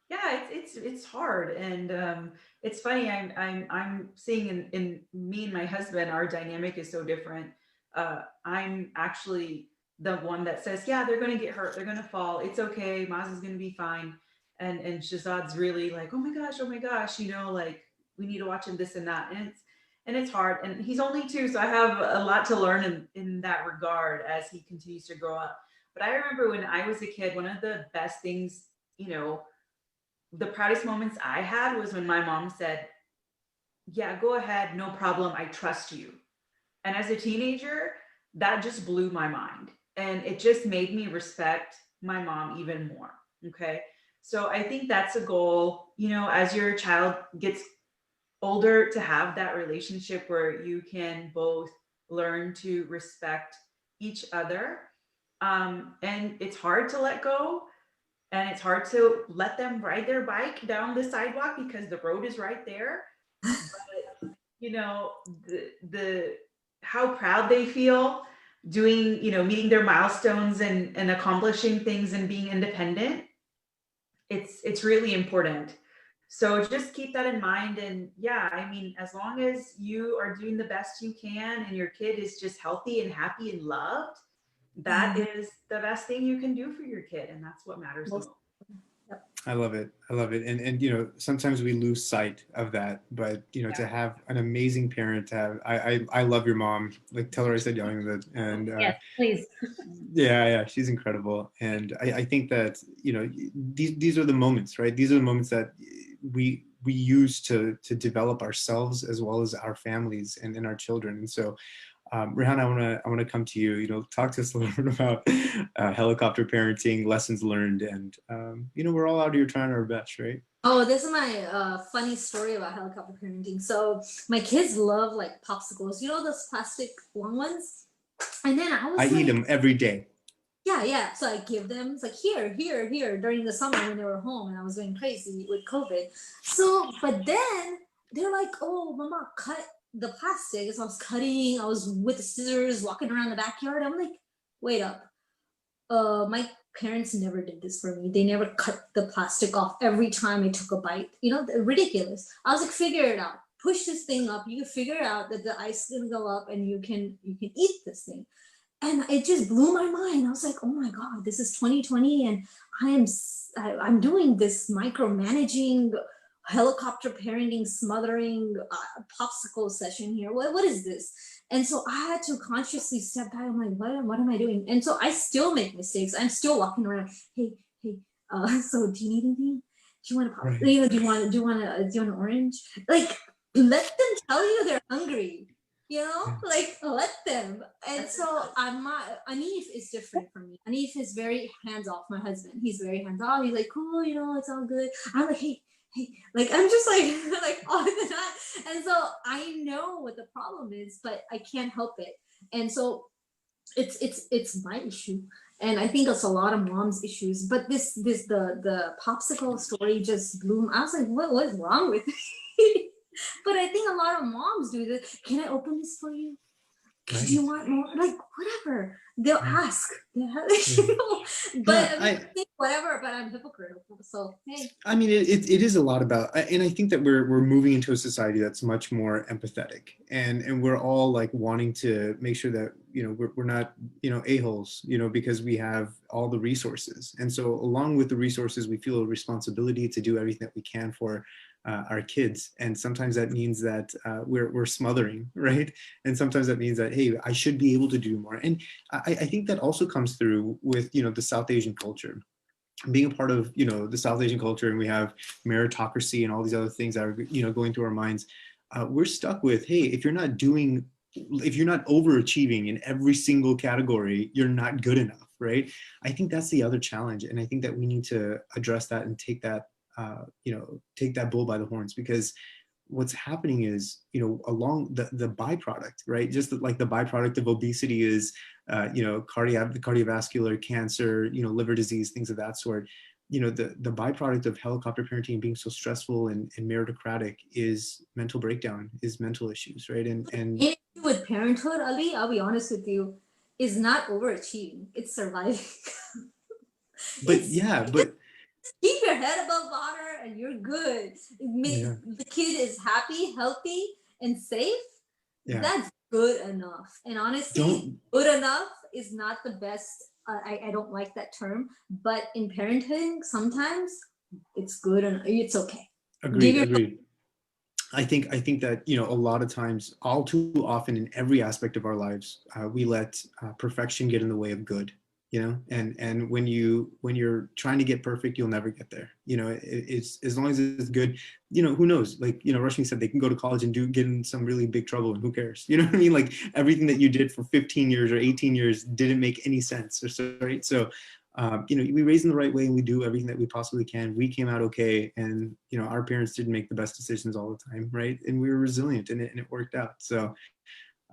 Yeah, it's hard, and it's funny. I'm seeing in me and my husband, our dynamic is so different. I'm actually the one that says, yeah, they're going to get hurt, they're going to fall, it's okay, Maz is going to be fine. And Shazad's really like, oh my gosh, like we need to watch him this and that, and it's hard. And he's only 2, so I have a lot to learn in that regard as he continues to grow up. But I remember when I was a kid, one of the best things, the proudest moments I had was when my mom said, yeah, go ahead, no problem, I trust you. And as a teenager, that just blew my mind. And it just made me respect my mom even more. Okay. So I think that's a goal, as your child gets older, to have that relationship where you can both learn to respect each other. And it's hard to let go. And it's hard to let them ride their bike down the sidewalk because the road is right there. But, the how proud they feel doing, meeting their milestones and accomplishing things and being independent. It's really important. So just keep that in mind. And yeah, I mean, as long as you are doing the best you can and your kid is just healthy and happy and loved, that is the best thing you can do for your kid. And that's what matters the most. I love it. I love it. And sometimes we lose sight of that, but to have an amazing parent, to have, I love your mom. Like, tell her I said young that. And Yes, please. yeah, she's incredible. And I think that, these are the moments, right? These are the moments that we use to develop ourselves as well as our families and our children. And so, Rehan, I want to come to you. Talk to us a little bit about helicopter parenting, lessons learned, and we're all out here trying our best, right? Oh, this is my funny story about helicopter parenting. So my kids love like popsicles. You know those plastic long ones? And then I eat them every day. Yeah. So I give them, it's like here during the summer when they were home and I was going crazy with COVID. So, but then they're like, oh, Mama, cut the plastic. So I was with the scissors walking around the backyard. I'm like, wait up. My parents never did this for me. They never cut the plastic off every time I took a bite. Ridiculous. I was like, figure it out. Push this thing up. You can figure out that the ice is gonna go up and you can eat this thing. And it just blew my mind. I was like, oh my God, this is 2020 and I'm doing this micromanaging, helicopter parenting, smothering popsicle session here. What is this? And so I had to consciously step back. I'm like, what am I doing? And so I still make mistakes. I'm still walking around. Hey, so do you need anything? Do you want a pop? Right. Do you want an orange? Like, let them tell you they're hungry. Like, let them. And so Anif is different from me. Anif is very hands off. My husband, he's very hands off. He's like, cool, it's all good. I'm like, hey, like I'm just like all the time. And so I know what the problem is, but I can't help it. And so it's my issue. And I think it's a lot of moms' issues. But the popsicle story just blew. I was like, what's wrong with me? But I think a lot of moms do this. Can I open this for you? Right. Do you want more? Like, whatever. They'll ask. But I think whatever, but I'm hypocritical. So, hey. I mean, it is a lot about, and I think that we're moving into a society that's much more empathetic, and we're all like wanting to make sure that, we're not, a-holes, because we have all the resources. And so along with the resources, we feel a responsibility to do everything that we can for our kids. And sometimes that means that we're smothering, right? And sometimes that means that, hey, I should be able to do more. And I think that also comes through with, the South Asian culture. Being a part of, the South Asian culture, and we have meritocracy and all these other things that are, going through our minds. We're stuck with, hey, if you're not overachieving in every single category, you're not good enough, right? I think that's the other challenge. And I think that we need to address that and take that bull by the horns, because what's happening is, along the byproduct, right? Just like the byproduct of obesity is, cardiovascular cancer, liver disease, things of that sort. The byproduct of helicopter parenting being so stressful and meritocratic is mental breakdown, is mental issues, right? And with parenthood, Ali, I'll be honest with you, is not overachieving. It's surviving. But keep your head above water and you're good. The kid is happy, healthy, and safe. Yeah. That's good enough. And honestly, good enough is not the best. I don't like that term, but in parenting, sometimes it's good and it's okay. Agreed. I think that, a lot of times, all too often in every aspect of our lives, we let perfection get in the way of good. And when you're trying to get perfect, you'll never get there. It's as long as it's good, who knows? Like, Rashmi said, they can go to college and get in some really big trouble, and who cares? You know what I mean? Like, everything that you did for 15 years or 18 years didn't make any sense, or so, right? So, we raise in the right way and we do everything that we possibly can. We came out okay, and, our parents didn't make the best decisions all the time, right? And we were resilient, and it worked out. So,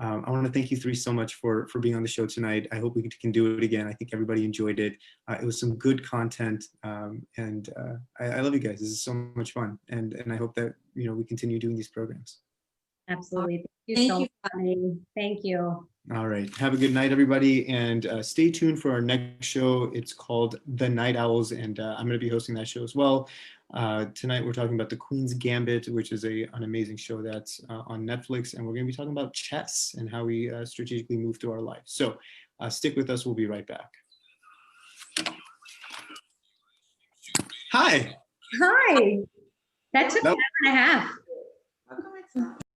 I want to thank you three so much for being on the show tonight. I hope we can do it again. I think everybody enjoyed it. It was some good content, and I love you guys. This is so much fun, and I hope that we continue doing these programs. Absolutely. Thank you. Thank you. All right. Have a good night, everybody, and stay tuned for our next show. It's called The Night Owls, and I'm going to be hosting that show as well. Tonight we're talking about The Queen's Gambit, which is an amazing show that's on Netflix, and we're going to be talking about chess and how we strategically move through our life. So stick with us. We'll be right back. Hi. Hi. That took an hour and a half. How come it's not?